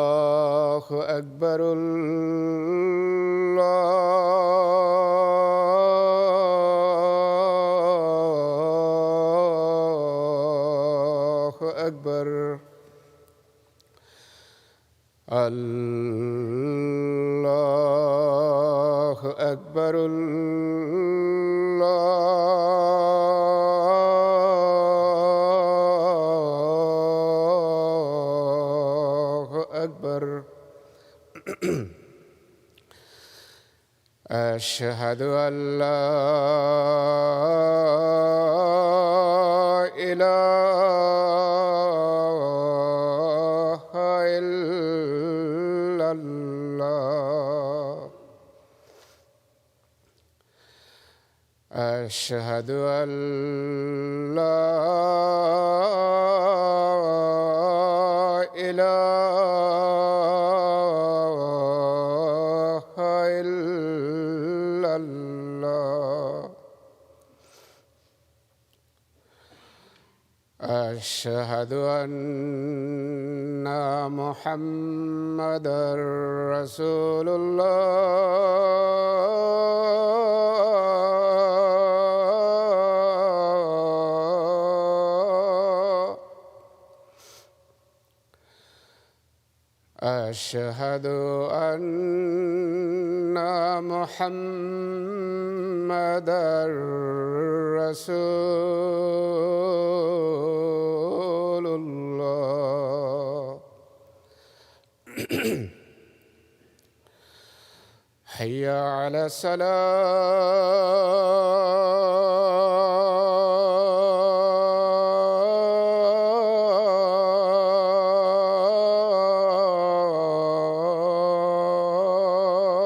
الله أكبر الله أكبر الله أكبر الله أكبر أشهد أن لا إله إلا الله أشهد أن لا إله إلا الله أشهد أن محمدًا رسول الله أشهد أن محمدًا رسول الله حي على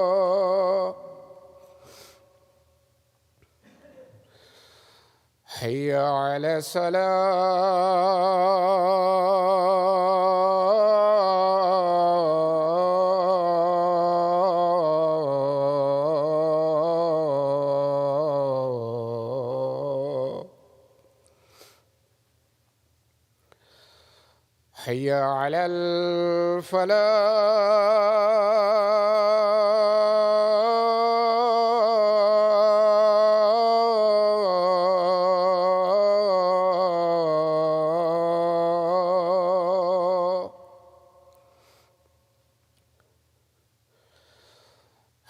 الصلاة حي على الصلاة حي على الفلاح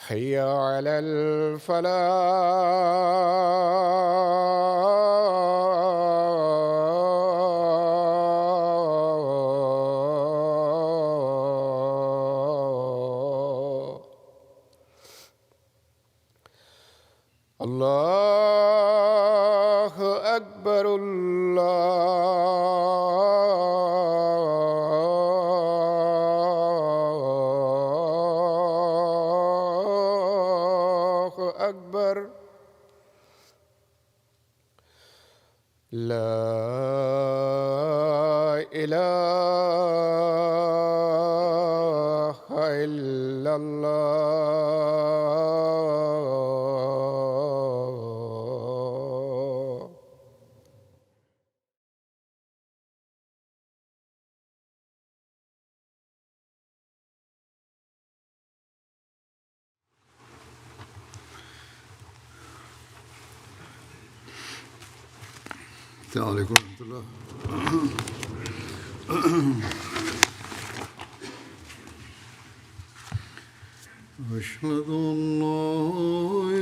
حي على الفلاح الله أكبر الله أكبر لا إله إلا الله السلام علیکم ورحمۃ اللہ۔ أشهد أن لا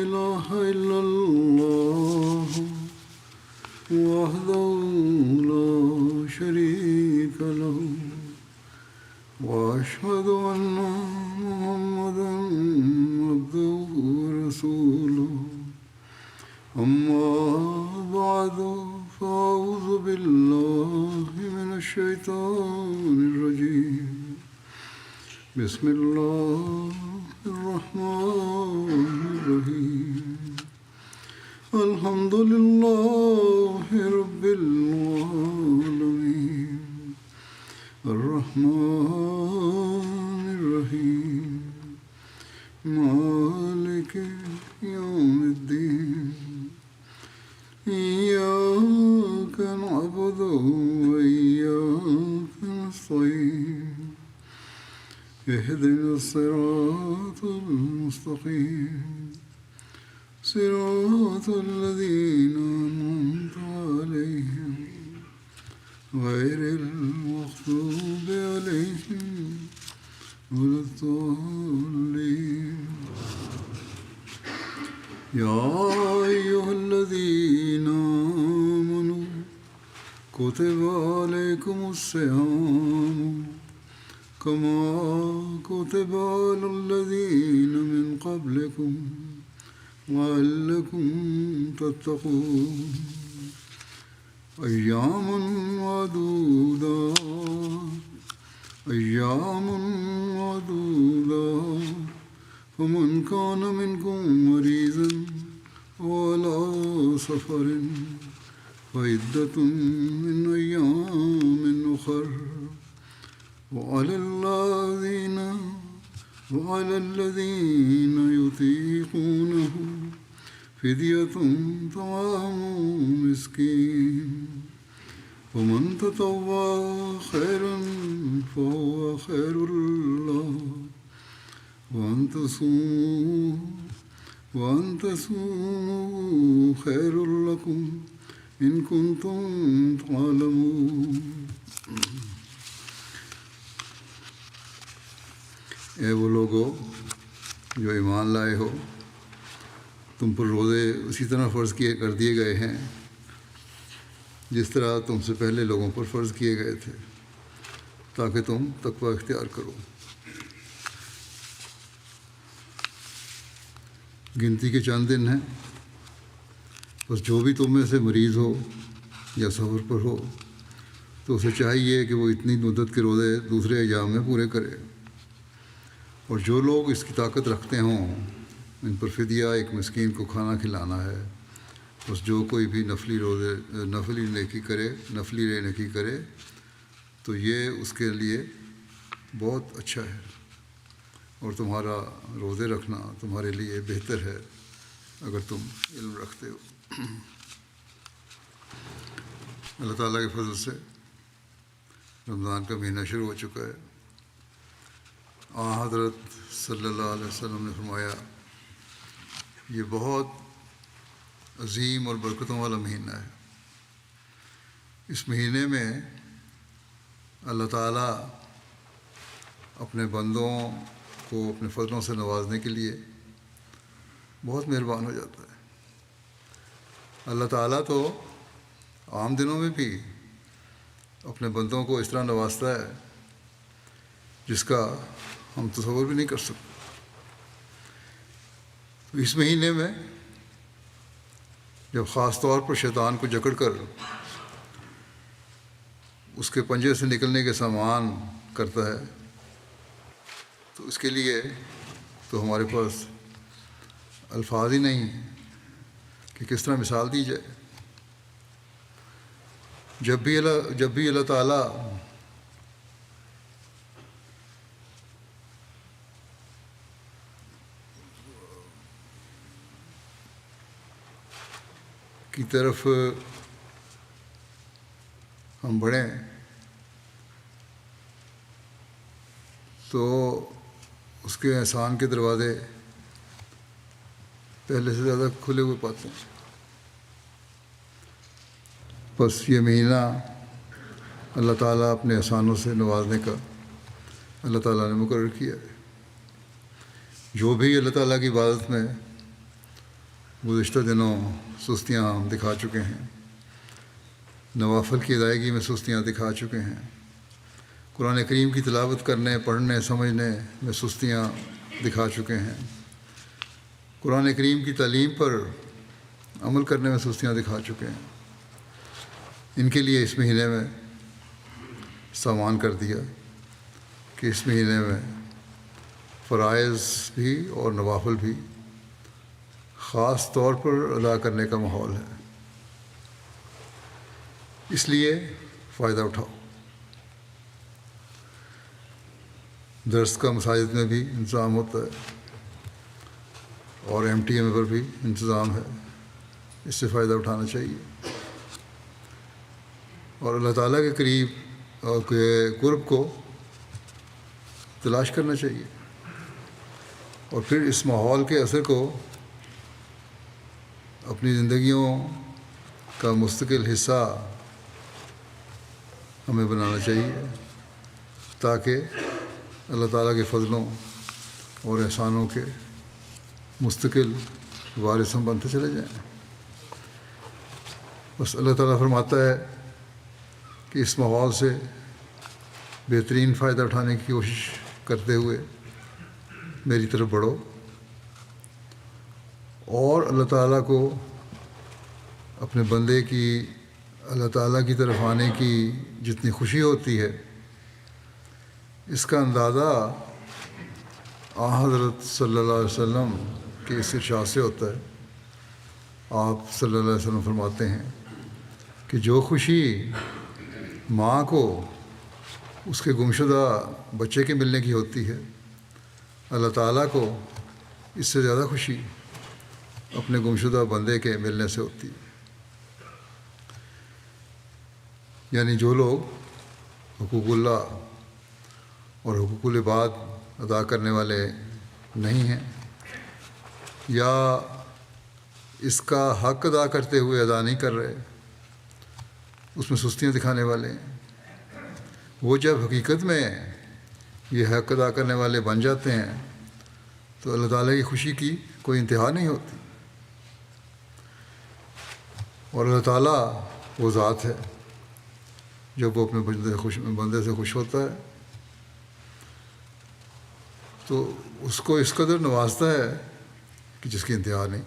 إله إلا الله وحده لا شريك له وأشهد أن محمدًا عبده ورسوله أما بعد فأعوذ بالله من الشيطان الرجيم بسم الله الرحمن الرحيم الحمد لله رب العالمين الرحمن اهدنا الصراط المستقيم صراط الذين أنعمت عليهم غير المغضوب عليهم ولا الضالين. يا أيها الذين آمنوا كتب عليكم الصيام كما كتب على الذين من قبلكم لعلكم تتقون. أياما معدودات فمن كان منكم مريضا وعلى سفر فعدة من أيام أخر وعلى الذين يطيقونه فدية طعام مسكين ومن تطوع خيرا فهو خير له وأن تصوموا خير لكم إن كنتم تعلمون. اے وہ لوگو جو ایمان لائے ہو، تم پر روزے اسی طرح فرض کر دیے گئے ہیں جس طرح تم سے پہلے لوگوں پر فرض کیے گئے تھے، تاکہ تم تقوی اختیار کرو۔ گنتی کے چند دن ہیں، بس جو بھی تم میں سے مریض ہو یا سفر پر ہو تو اسے چاہیے کہ وہ اتنی مدت کے روزے دوسرے ایام میں پورے کرے، اور جو لوگ اس کی طاقت رکھتے ہوں ان پر فدیہ ایک مسکین کو کھانا کھلانا ہے۔ بس جو کوئی بھی نفلی نیکی کرے تو یہ اس کے لیے بہت اچھا ہے، اور تمہارا روزے رکھنا تمہارے لیے بہتر ہے اگر تم علم رکھتے ہو۔ اللہ تعالیٰ کے فضل سے رمضان کا مہینہ شروع ہو چکا ہے۔ حضرت صلی اللہ علیہ وسلم نے فرمایا یہ بہت عظیم اور برکتوں والا مہینہ ہے۔ اس مہینے میں اللہ تعالیٰ اپنے بندوں کو اپنے فضلوں سے نوازنے کے لیے بہت مہربان ہو جاتا ہے۔ اللہ تعالیٰ تو عام دنوں میں بھی اپنے بندوں کو اس طرح نوازتا ہے جس کا ہم تصور بھی نہیں کر سکتے۔ تو اس مہینے میں جب خاص طور پر شیطان کو جکڑ کر اس کے پنجے سے نکلنے کے سامان کرتا ہے تو اس کے لیے تو ہمارے پاس الفاظ ہی نہیں کہ کس طرح مثال دی جائے۔ جب بھی اللہ تعالیٰ کی طرف ہم بڑھیں تو اس کے احسان کے دروازے پہلے سے زیادہ کھلے ہوئے پاتے ہیں۔ بس یہ مہینہ اللہ تعالیٰ اپنے احسانوں سے نوازنے کا اللہ تعالیٰ نے مقرر کیا ہے۔ جو بھی اللہ تعالیٰ کی عبادت میں گزشتہ دنوں سستیاں ہم دکھا چکے ہیں، نوافل کی ادائیگی میں سستیاں دکھا چکے ہیں، قرآن کریم کی تلاوت کرنے، پڑھنے، سمجھنے میں سستیاں دکھا چکے ہیں، قرآن کریم کی تعلیم پر عمل کرنے میں سستیاں دکھا چکے ہیں، ان کے لیے اس مہینے میں سامان کر دیا کہ اس مہینے میں فرائض بھی اور نوافل بھی خاص طور پر ادا کرنے کا ماحول ہے۔ اس لیے فائدہ اٹھاؤ۔ درس کا مساجد میں بھی انتظام ہوتا ہے اور MTM پر بھی انتظام ہے، اس سے فائدہ اٹھانا چاہیے، اور اللہ تعالیٰ کے قریب اور قرب کو تلاش کرنا چاہیے، اور پھر اس ماحول کے اثر کو اپنی زندگیوں کا مستقل حصہ ہمیں بنانا چاہیے، تاکہ اللہ تعالیٰ کے فضلوں اور احسانوں کے مستقل وارث ہم بنتے چلے جائیں۔ بس اللہ تعالیٰ فرماتا ہے کہ اس ماحول سے بہترین فائدہ اٹھانے کی کوشش کرتے ہوئے میری طرف بڑھو، اور اللہ تعالیٰ کو اپنے بندے کی اللہ تعالیٰ کی طرف آنے کی جتنی خوشی ہوتی ہے، اس کا اندازہ حضرت صلی اللہ علیہ وسلم کے اس ارشاد سے ہوتا ہے۔ آپ صلی اللہ علیہ وسلم فرماتے ہیں کہ جو خوشی ماں کو اس کے گمشدہ بچے کے ملنے کی ہوتی ہے، اللہ تعالیٰ کو اس سے زیادہ خوشی اپنے گمشدہ بندے کے ملنے سے ہوتی ہے۔ یعنی جو لوگ حقوق اللہ اور حقوق العباد ادا کرنے والے نہیں ہیں، یا اس کا حق ادا کرتے ہوئے ادا نہیں کر رہے، اس میں سستیاں دکھانے والے ہیں، وہ جب حقیقت میں یہ حق ادا کرنے والے بن جاتے ہیں تو اللہ تعالیٰ کی خوشی کی کوئی انتہا نہیں ہوتی۔ اور اللہ تعالیٰ وہ ذات ہے جب وہ اپنے بندے سے خوش ہوتا ہے تو اس کو اس قدر نوازتا ہے کہ جس کی انتہا نہیں۔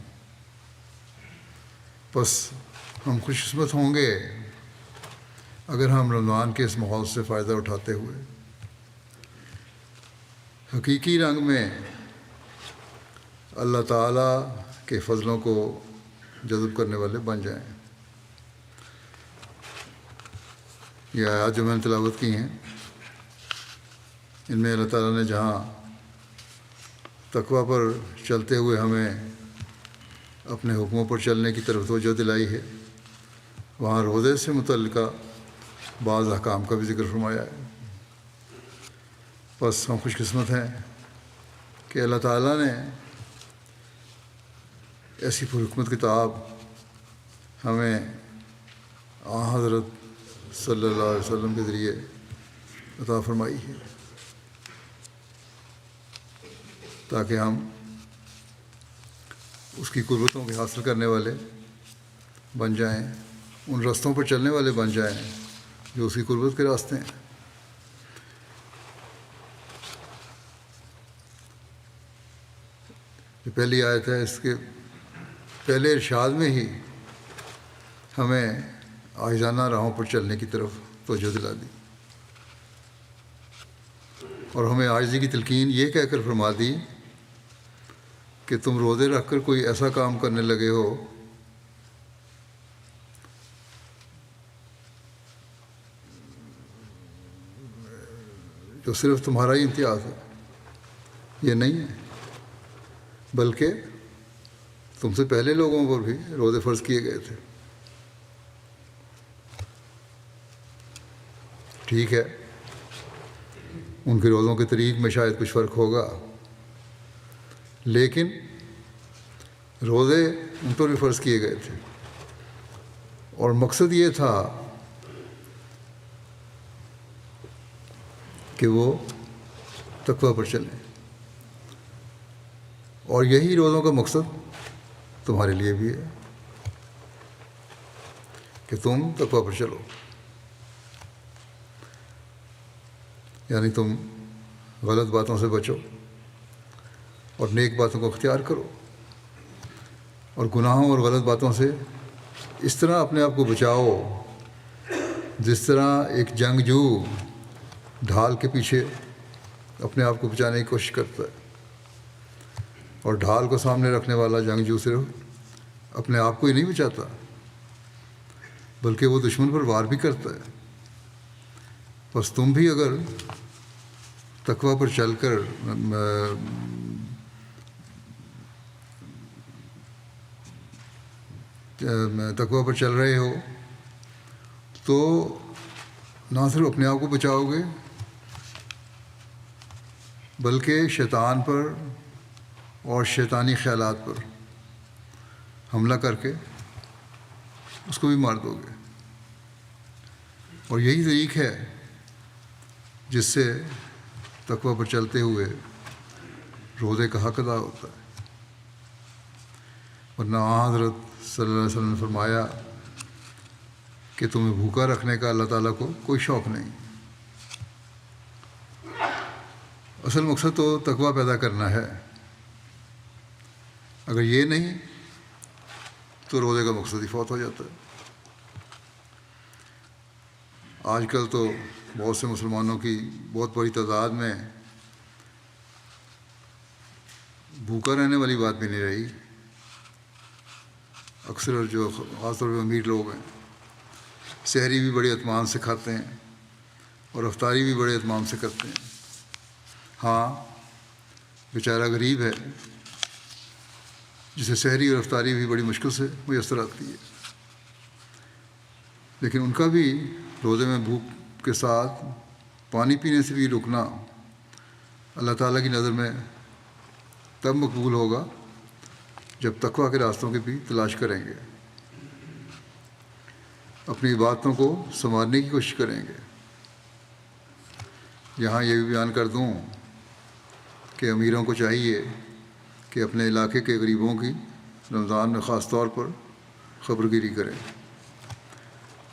بس ہم خوش قسمت ہوں گے اگر ہم رمضان کے اس ماحول سے فائدہ اٹھاتے ہوئے حقیقی رنگ میں اللہ تعالیٰ کے فضلوں کو جذب کرنے والے بن جائیں۔ یہ آیات جو میں نے تلاوت کی ہیں، ان میں اللہ تعالیٰ نے جہاں تقویٰ پر چلتے ہوئے ہمیں اپنے حکموں پر چلنے کی طرف توجہ دلائی ہے، وہاں روزے سے متعلقہ بعض احکام کا بھی ذکر فرمایا ہے۔ بس ہم خوش قسمت ہیں کہ اللہ تعالیٰ نے ایسی پرحکمت کتاب ہمیں حضرت صلی اللہ علیہ وسلم کے ذریعے عطا فرمائی ہے، تاکہ ہم اس کی قربتوں کے حاصل کرنے والے بن جائیں، ان رستوں پر چلنے والے بن جائیں جو اس کی قربت کے راستے ہیں۔ یہ پہلی آیت ہے، اس کے پہلے ارشاد میں ہی ہمیں عاجزانہ راہوں پر چلنے کی طرف توجہ دلا دی، اور ہمیں عاجزی کی تلقین یہ کہہ کر فرما دی کہ تم روزے رکھ کر کوئی ایسا کام کرنے لگے ہو جو صرف تمہارا ہی امتیاز ہے، یہ نہیں ہے، بلکہ تم سے پہلے لوگوں پر بھی روزے فرض کیے گئے تھے۔ ٹھیک ہے، ان کے روزوں کے طریق میں شاید کچھ فرق ہوگا، لیکن روزے ان پر بھی فرض کیے گئے تھے، اور مقصد یہ تھا کہ وہ تقویٰ پر چلیں، اور یہی روزوں کا مقصد تمہارے لیے بھی ہے کہ تم تقویٰ پر چلو، یعنی تم غلط باتوں سے بچو اور نیک باتوں کو اختیار کرو، اور گناہوں اور غلط باتوں سے اس طرح اپنے آپ کو بچاؤ جس طرح ایک جنگجو ڈھال کے پیچھے اپنے آپ کو بچانے کی کوشش کرتا ہے، اور ڈھال کو سامنے رکھنے والا جنگجو صرف اپنے آپ کو ہی نہیں بچاتا بلکہ وہ دشمن پر وار بھی کرتا ہے۔ بس تم بھی اگر تقویٰ پر چل کر تقویٰ پر چل رہے ہو تو نہ صرف اپنے آپ کو بچاؤ گے بلکہ شیطان پر اور شیطانی خیالات پر حملہ کر کے اس کو بھی مار دو گے۔ اور یہی طریق ہے جس سے تقویٰ پر چلتے ہوئے روزے کا حق ادا ہوتا ہے۔ ورنہ حضرت صلی اللہ علیہ وسلم نے فرمایا کہ تمہیں بھوکا رکھنے کا اللہ تعالیٰ کو کوئی شوق نہیں۔ اصل مقصد تو تقویٰ پیدا کرنا ہے، اگر یہ نہیں تو روزے کا مقصد ہی فوت ہو جاتا ہے۔ آج کل تو بہت سے مسلمانوں کی بہت بڑی تعداد میں بھوکا رہنے والی بات بھی نہیں رہی۔ اکثر جو خاص طور پہ امیر لوگ ہیں سحری بھی بڑے اہتمام سے کھاتے ہیں اور افطاری بھی بڑے اہتمام سے کرتے ہیں۔ ہاں، بیچارہ غریب ہے جسے سحری اور افطاری بھی بڑی مشکل سے میسر آتی ہے، لیکن ان کا بھی روزے میں بھوک کے ساتھ پانی پینے سے بھی رکنا اللہ تعالیٰ کی نظر میں تب مقبول ہوگا جب تقویٰ کے راستوں کی بھی تلاش کریں گے، اپنی عبادتوں کو سنوارنے کی کوشش کریں گے۔ یہاں یہ بھی بیان کر دوں کہ امیروں کو چاہیے کہ اپنے علاقے کے غریبوں کی رمضان میں خاص طور پر خبر گیری کریں۔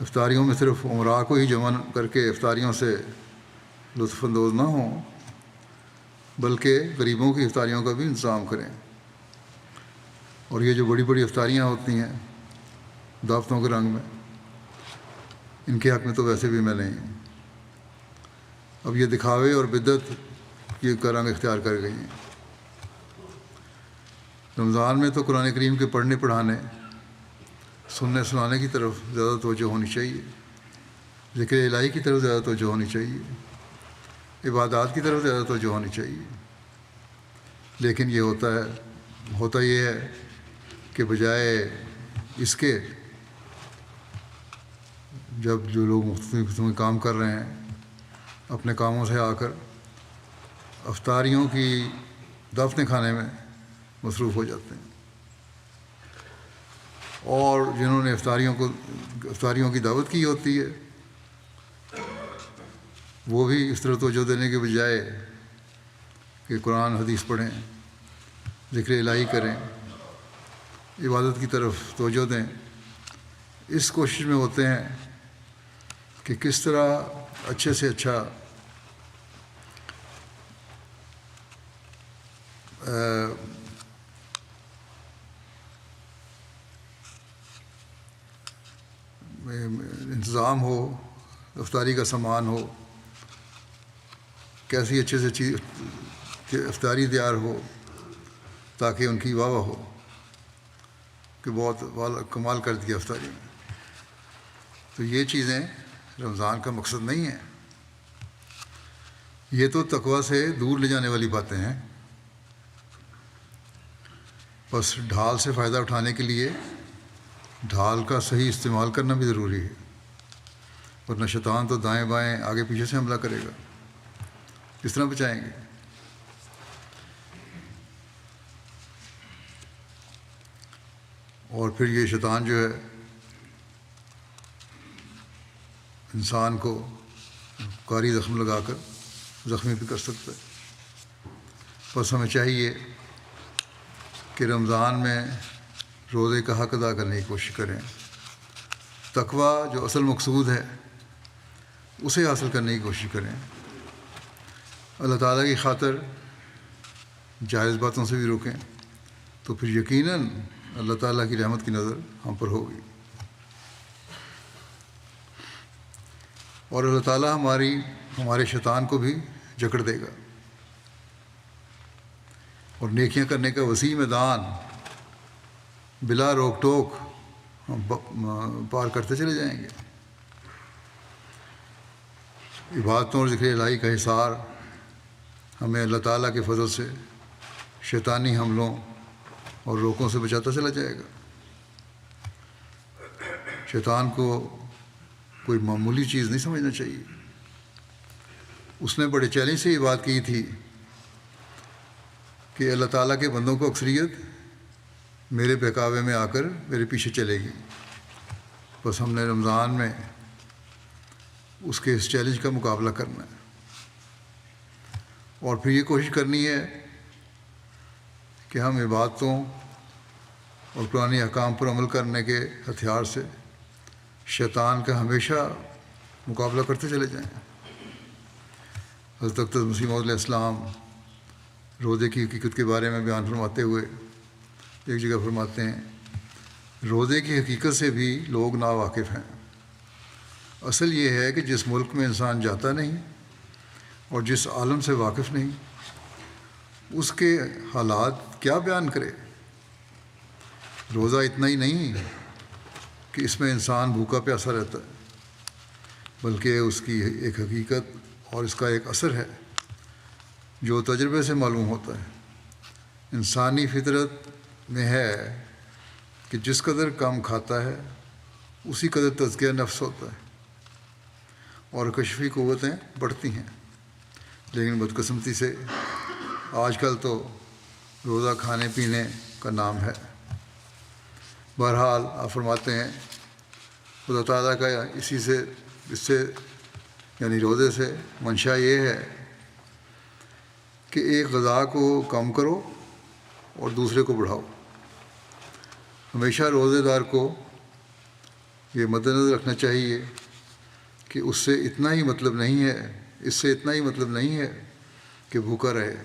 افطاریوں میں صرف امراء کو ہی جمع کر کے افطاریوں سے لطف اندوز نہ ہوں، بلکہ غریبوں کی افطاریوں کا بھی انتظام کریں۔ اور یہ جو بڑی بڑی افطاریاں ہوتی ہیں دعوتوں کے رنگ میں، ان کے حق میں تو ویسے بھی میں نہیں ہوں۔ اب یہ دکھاوے اور بدعت یہ کا رنگ اختیار کر گئی ہیں۔ رمضان میں تو قرآن کریم کے پڑھنے پڑھانے، سننے سنانے کی طرف زیادہ توجہ ہونی چاہیے، ذکر الہی کی طرف زیادہ توجہ ہونی چاہیے، عبادات کی طرف زیادہ توجہ ہونی چاہیے۔ لیکن یہ ہوتا یہ ہے کہ بجائے اس کے جب جو لوگ مختلف قسم کے کام کر رہے ہیں اپنے کاموں سے آ کر افطاریوں کی دعوتیں کھانے میں مصروف ہو جاتے ہیں، اور جنہوں نے افطاریوں کی دعوت کی ہوتی ہے وہ بھی اس طرح توجہ دینے کے بجائے کہ قرآن حدیث پڑھیں، ذکر الہی کریں، عبادت کی طرف توجہ دیں، اس کوشش میں ہوتے ہیں کہ کس طرح اچھے سے اچھا انتظام ہو، افطاری کا سامان ہو، کیسی اچھے سے چیز افطاری تیار ہو تاکہ ان کی واہ ہو کہ بہت کمال کر دیا افطاری میں۔ تو یہ چیزیں رمضان کا مقصد نہیں ہے، یہ تو تقویٰ سے دور لے جانے والی باتیں ہیں۔ بس ڈھال سے فائدہ اٹھانے کے لیے ڈھال کا صحیح استعمال کرنا بھی ضروری ہے، ورنہ شیطان تو دائیں بائیں آگے پیچھے سے حملہ کرے گا، کس طرح بچائیں گے؟ اور پھر یہ شیطان جو ہے انسان کو کاری زخم لگا کر زخمی بھی کر سکتا ہے۔ بس ہمیں چاہیے کہ رمضان میں روزے کا حق ادا کرنے کی کوشش کریں، تقویٰ جو اصل مقصود ہے اسے حاصل کرنے کی کوشش کریں، اللہ تعالیٰ کی خاطر جائز باتوں سے بھی روکیں، تو پھر یقیناً اللہ تعالیٰ کی رحمت کی نظر ہم پر ہوگی، اور اللہ تعالیٰ ہمارے شیطان کو بھی جکڑ دے گا، اور نیکیاں کرنے کا وسیع میدان بلا روک ٹوک ہم پار کرتے چلے جائیں گے۔ عبادتوں اور ذکر الہی کا حصار ہمیں اللہ تعالیٰ کے فضل سے شیطانی حملوں اور روکوں سے بچاتا چلا جائے گا۔ شیطان کو کوئی معمولی چیز نہیں سمجھنا چاہیے۔ اس نے بڑے چیلنج سے یہ بات کی تھی کہ اللہ تعالیٰ کے بندوں کو اکثریت میرے بہکاوے میں آ کر میرے پیچھے چلے گی. بس ہم نے رمضان میں اس کے اس چیلنج کا مقابلہ کرنا ہے، اور پھر یہ کوشش کرنی ہے کہ ہم عبادتوں اور قرآن احکام پر عمل کرنے کے ہتھیار سے شیطان کا ہمیشہ مقابلہ کرتے چلے جائیں. حضرت اقدس مسیح موعود علیہ السلام روزے کی حقیقت کے بارے میں بیان فرماتے ہوئے ایک جگہ فرماتے ہیں، روزے کی حقیقت سے بھی لوگ ناواقف ہیں. اصل یہ ہے کہ جس ملک میں انسان جاتا نہیں اور جس عالم سے واقف نہیں، اس کے حالات کیا بیان کرے. روزہ اتنا ہی نہیں کہ اس میں انسان بھوکا پیاسا رہتا ہے، بلکہ اس کی ایک حقیقت اور اس کا ایک اثر ہے جو تجربے سے معلوم ہوتا ہے. انسانی فطرت میں ہے کہ جس قدر کم کھاتا ہے اسی قدر تزکیہ نفس ہوتا ہے اور کشفی قوتیں بڑھتی ہیں. لیکن بدقسمتی سے آج کل تو روزہ کھانے پینے کا نام ہے. بہرحال آپ فرماتے ہیں خدا تعالیٰ کا اس سے یعنی روزے سے منشا یہ ہے کہ ایک غذا کو کم کرو اور دوسرے کو بڑھاؤ. ہمیشہ روزے دار کو یہ مد نظر رکھنا چاہیے کہ اس سے اتنا ہی مطلب نہیں ہے کہ بھوکا رہے،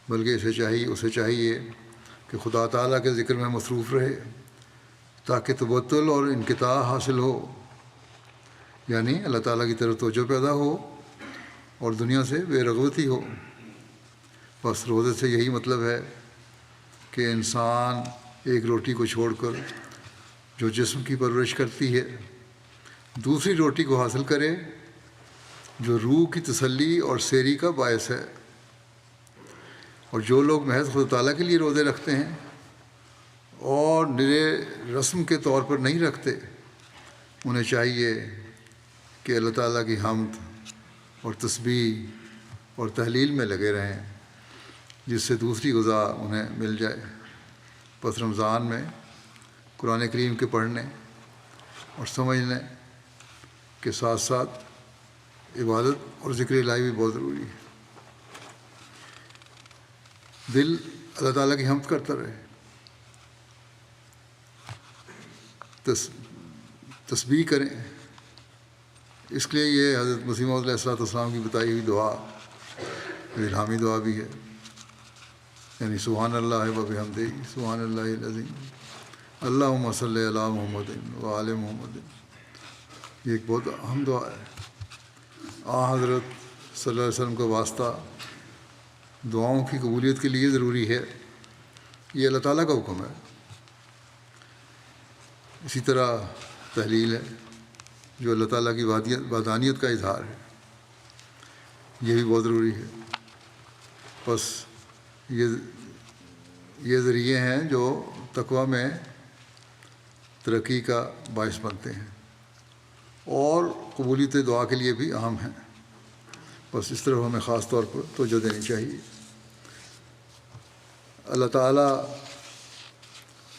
بلکہ اسے چاہیے کہ خدا تعالیٰ کے ذکر میں مصروف رہے تاکہ تبتل اور انقطاع حاصل ہو، یعنی اللہ تعالیٰ کی طرف توجہ پیدا ہو اور دنیا سے بے رغبتی ہو. بس روزے سے یہی مطلب ہے کہ انسان ایک روٹی کو چھوڑ کر جو جسم کی پرورش کرتی ہے دوسری روٹی کو حاصل کرے جو روح کی تسلی اور سیری کا باعث ہے. اور جو لوگ محض خدا تعالیٰ کے لیے روزے رکھتے ہیں اور نرے رسم کے طور پر نہیں رکھتے، انہیں چاہیے کہ اللہ تعالیٰ کی حمد اور تسبیح اور تحلیل میں لگے رہیں جس سے دوسری غذا انہیں مل جائے. بس رمضان میں قرآن کریم کے پڑھنے اور سمجھنے کے ساتھ ساتھ عبادت اور ذکر الہی بھی بہت ضروری ہے. دل اللہ تعالیٰ کی حمد کرتا رہے، تسبیح کریں. اس لیے یہ حضرت مسیح موعود علیہ السلام کی بتائی ہوئی دعا الہامی دعا بھی ہے، یعنی سبحان اللہ و بحمدہ سبحان اللہ العظیم اللہم صلی علی محمد و آل محمد. یہ ایک بہت اہم دعا ہے. حضرت صلی اللہ علیہ وسلم کا واسطہ دعاؤں کی قبولیت کے لیے ضروری ہے، یہ اللہ تعالیٰ کا حکم ہے. اسی طرح تحلیل ہے جو اللہ تعالیٰ کی وحدانیت کا اظہار ہے، یہ بھی بہت ضروری ہے. بس یہ ذریعے ہیں جو تقویٰ میں ترقی کا باعث بنتے ہیں اور قبولیت دعا کے لیے بھی اہم ہیں. بس اس طرح ہمیں خاص طور پر توجہ دینی چاہیے. اللہ تعالیٰ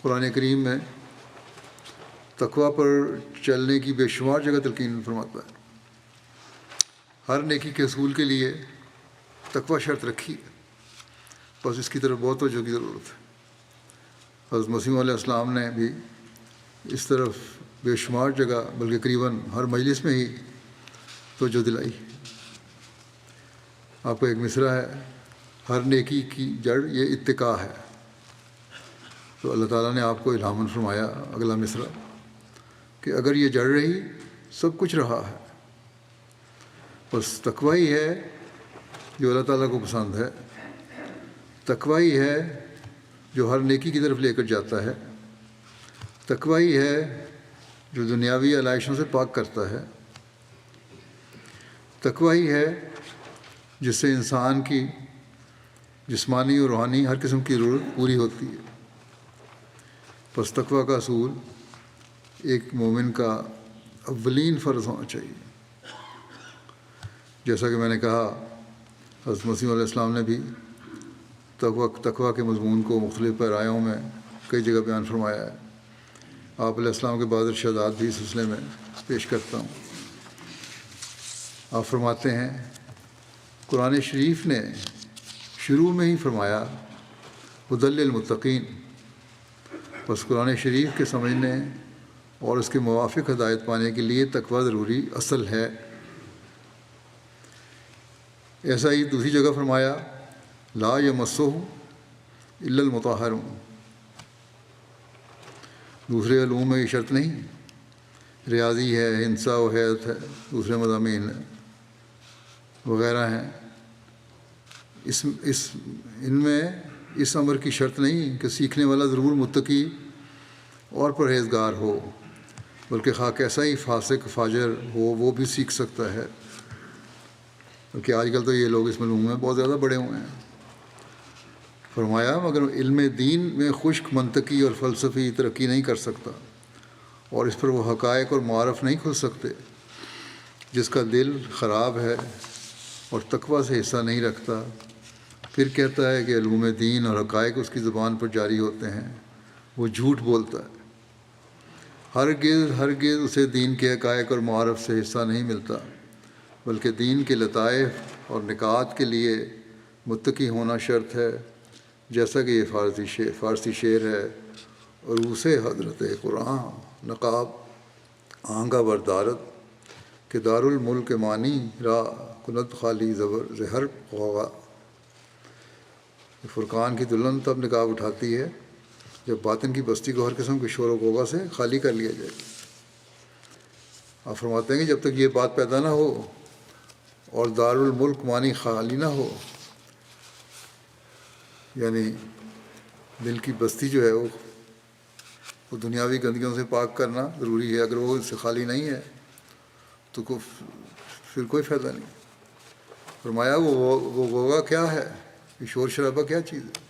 قرآن کریم میں تقویٰ پر چلنے کی بے شمار جگہ تلقین فرماتا ہے. ہر نیکی کے حصول کے لیے تقویٰ شرط رکھی ہے، بس اس کی طرف بہت توجہ کی ضرورت ہے. حضرت مسیح علیہ السلام نے بھی اس طرف بے شمار جگہ بلکہ قریباً ہر مجلس میں ہی توجہ دلائی. آپ کو ایک مصرع ہے، ہر نیکی کی جڑ یہ اتقاء ہے. تو اللہ تعالیٰ نے آپ کو الہاماً فرمایا اگلا مصرع کہ اگر یہ جڑ رہی سب کچھ رہا ہے. بس تقویٰ ہی ہے جو اللہ تعالیٰ کو پسند ہے، تقویٰ ہی ہے جو ہر نیکی کی طرف لے کر جاتا ہے، تقویٰ ہی ہے جو دنیاوی علائشوں سے پاک کرتا ہے، تقویٰ ہی ہے جس سے انسان کی جسمانی اور روحانی ہر قسم کی ضرورت پوری ہوتی ہے. بس تقویٰ کا اصول ایک مومن کا اولین فرض ہونا چاہیے. جیسا کہ میں نے کہا حضرت مسیح علیہ السلام نے بھی تقوی کے مضمون کو مختلف پیرایوں میں کئی جگہ بیان فرمایا ہے۔ آپ علیہ السلام کے بعد ارشادات بھی اس سلسلے میں پیش کرتا ہوں۔ آپ فرماتے ہیں قرآن شریف نے شروع میں ہی فرمایا ہدی للمتقین، بس قرآن شریف کے سمجھنے اور اس کے موافق ہدایت پانے کے لیے تقوی ضروری اصل ہے۔ ایسا ہی دوسری جگہ فرمایا لا یمسہ الا المطہرون۔ دوسرے علوم میں یہ شرط نہیں، ریاضی ہے، ہندسہ و حیات ہے، دوسرے مضامین وغیرہ ہیں، ان میں اس امر کی شرط نہیں کہ سیکھنے والا ضرور متقی اور پرہیزگار ہو، بلکہ خواہ کیسا ہی فاسق فاجر ہو وہ بھی سیکھ سکتا ہے۔ کیونکہ آج کل تو یہ لوگ اس علوم میں بہت زیادہ بڑے ہوئے ہیں۔ فرمایا مگر علم دین میں خشک منطقی اور فلسفی ترقی نہیں کر سکتا، اور اس پر وہ حقائق اور معارف نہیں کھل سکتے۔ جس کا دل خراب ہے اور تقوی سے حصہ نہیں رکھتا، پھر کہتا ہے کہ علوم دین اور حقائق اس کی زبان پر جاری ہوتے ہیں، وہ جھوٹ بولتا ہے۔ ہرگز اسے دین کے حقائق اور معارف سے حصہ نہیں ملتا، بلکہ دین کے لطائف اور نکات کے لیے متقی ہونا شرط ہے، جیسا کہ یہ فارسی شعر ہے، عروس حضرت قرآن نقاب آنگا بردارت کہ دار الملک مانی را کند خالی زہر غوغا۔ فرقان کی دلہن تب نقاب اٹھاتی ہے جب باطن کی بستی کو ہر قسم کے شور و غوغا سے خالی کر لیا جائے۔ آپ فرماتے ہیں کہ جب تک یہ بات پیدا نہ ہو اور دار الملک مانی خالی نہ ہو، یعنی دل کی بستی جو ہے وہ دنیاوی گندگیوں سے پاک کرنا ضروری ہے، اگر وہ اس سے خالی نہیں ہے تو پھر کوئی فائدہ نہیں۔ فرمایا وہ غوغا کیا ہے، یہ شور شرابہ کیا چیز ہے؟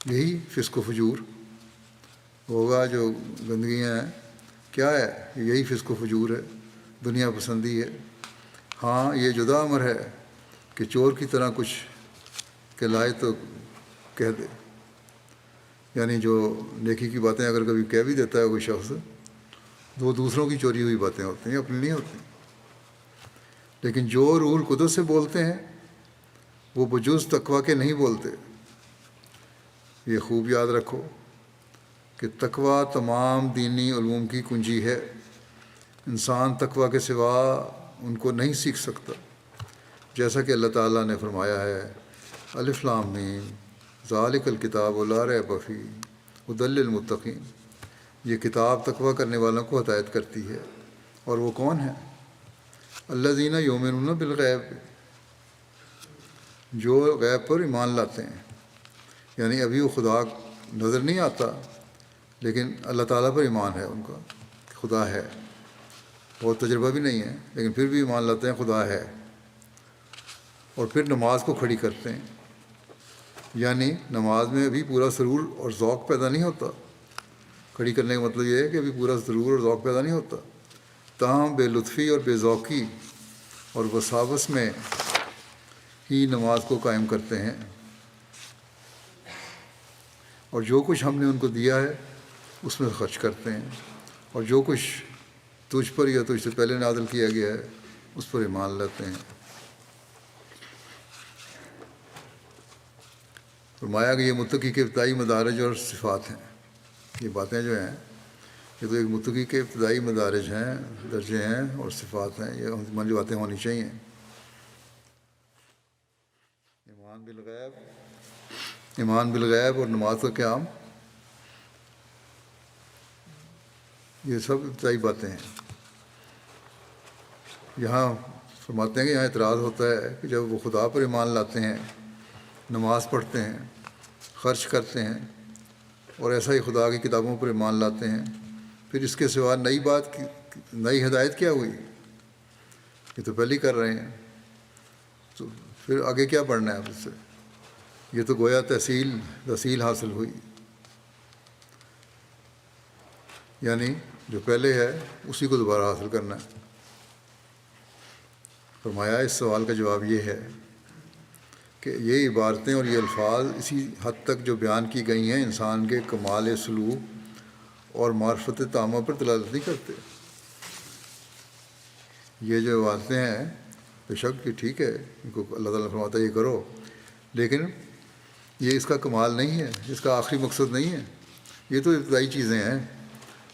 یہی فسق و فجور، غوغا جو گندگیاں ہیں کیا ہے، یہی فسق و فجور ہے، دنیا پسندی ہے۔ ہاں یہ جدا امر ہے کہ چور کی طرح کچھ کہلائے تو کہہ دے، یعنی جو نیکی کی باتیں اگر کبھی کہہ بھی دیتا ہے کوئی شخص تو وہ دوسروں کی چوری ہوئی باتیں ہوتی ہیں، اپنی نہیں ہوتی۔ لیکن جو روح القدس سے بولتے ہیں وہ بجز تقوی کے نہیں بولتے۔ یہ خوب یاد رکھو کہ تقوی تمام دینی علوم کی کنجی ہے، انسان تقوی کے سوا ان کو نہیں سیکھ سکتا، جیسا کہ اللہ تعالیٰ نے فرمایا ہے الف لام میم ذالک الکتاب لا ریب فیہ ھدی للمتقین۔ یہ کتاب تقوی کرنے والوں کو ہدایت کرتی ہے، اور وہ کون ہیں؟ الذین یؤمنون بالغیب، جو غیب پر ایمان لاتے ہیں، یعنی ابھی وہ خدا نظر نہیں آتا لیکن اللہ تعالیٰ پر ایمان ہے ان کا، خدا ہے، بہت تجربہ بھی نہیں ہے لیکن پھر بھی ایمان لاتے ہیں خدا ہے، اور پھر نماز کو کھڑی کرتے ہیں۔ یعنی نماز میں ابھی پورا سرور اور ذوق پیدا نہیں ہوتا، کھڑی کرنے کا مطلب یہ ہے کہ ابھی پورا سرور اور ذوق پیدا نہیں ہوتا، تاہم بے لطفی اور بے ذوقی اور وساوس میں ہی نماز کو قائم کرتے ہیں، اور جو کچھ ہم نے ان کو دیا ہے اس میں خرچ کرتے ہیں، اور جو کچھ تجھ پر یا تجھ سے پہلے نازل کیا گیا ہے اس پر ایمان لاتے ہیں۔ فرمایا کہ یہ متقی کے ابتدائی مدارج اور صفات ہیں۔ یہ باتیں جو ہیں یہ تو ایک متقی کے ابتدائی مدارج ہیں، درجے ہیں اور صفات ہیں، یہ ہماری باتیں ہونی چاہیے۔ ایمان بالغیب اور نماز کا قیام، یہ سب ابتدائی باتیں ہیں۔ یہاں فرماتے ہیں کہ یہاں اعتراض ہوتا ہے کہ جب وہ خدا پر ایمان لاتے ہیں، نماز پڑھتے ہیں، خرچ کرتے ہیں اور ایسا ہی خدا کی کتابوں پر ایمان لاتے ہیں، پھر اس کے سوا نئی ہدایت کیا ہوئی؟ یہ تو پہلے ہی کر رہے ہیں، تو پھر آگے کیا پڑھنا ہے اب اس سے؟ یہ تو گویا تحصیل حاصل ہوئی، یعنی جو پہلے ہے اسی کو دوبارہ حاصل کرنا ہے۔ فرمایا اس سوال کا جواب یہ ہے کہ یہ عبارتیں اور یہ الفاظ اسی حد تک جو بیان کی گئی ہیں انسان کے کمال سلوک اور معرفت تامہ پر دلالت نہیں کرتے۔ یہ جو عبارتیں ہیں بے شک کہ ٹھیک ہے، ان کو اللہ تعالیٰ فرماتا ہے یہ کرو، لیکن یہ اس کا کمال نہیں ہے، اس کا آخری مقصد نہیں ہے۔ یہ تو ابتدائی چیزیں ہیں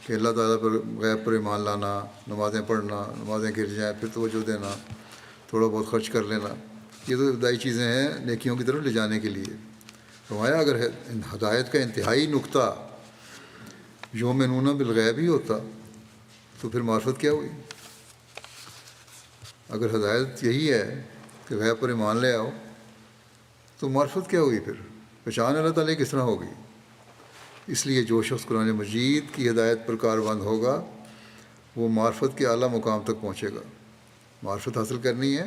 کہ اللہ تعالیٰ پر غیب پر ایمان لانا، نمازیں پڑھنا، نمازیں گر جائیں پھر توجہ دینا، تھوڑا بہت خرچ کر لینا، یہ تو ابتدائی چیزیں ہیں نیکیوں کی طرف لے جانے کے لیے۔ فرمایا اگر ہدایت کا انتہائی نقطہ یؤمنون بالغیب ہی ہوتا تو پھر معرفت کیا ہوئی؟ اگر ہدایت یہی ہے کہ غیب پر ایمان لے آؤ تو معرفت کیا ہوئی؟ پھر پہچان اللہ تعالیٰ کس طرح ہوگی؟ اس لیے جو شخص قرآن مجید کی ہدایت پر کاربند ہوگا وہ معرفت کے اعلیٰ مقام تک پہنچے گا۔ معرفت حاصل کرنی ہے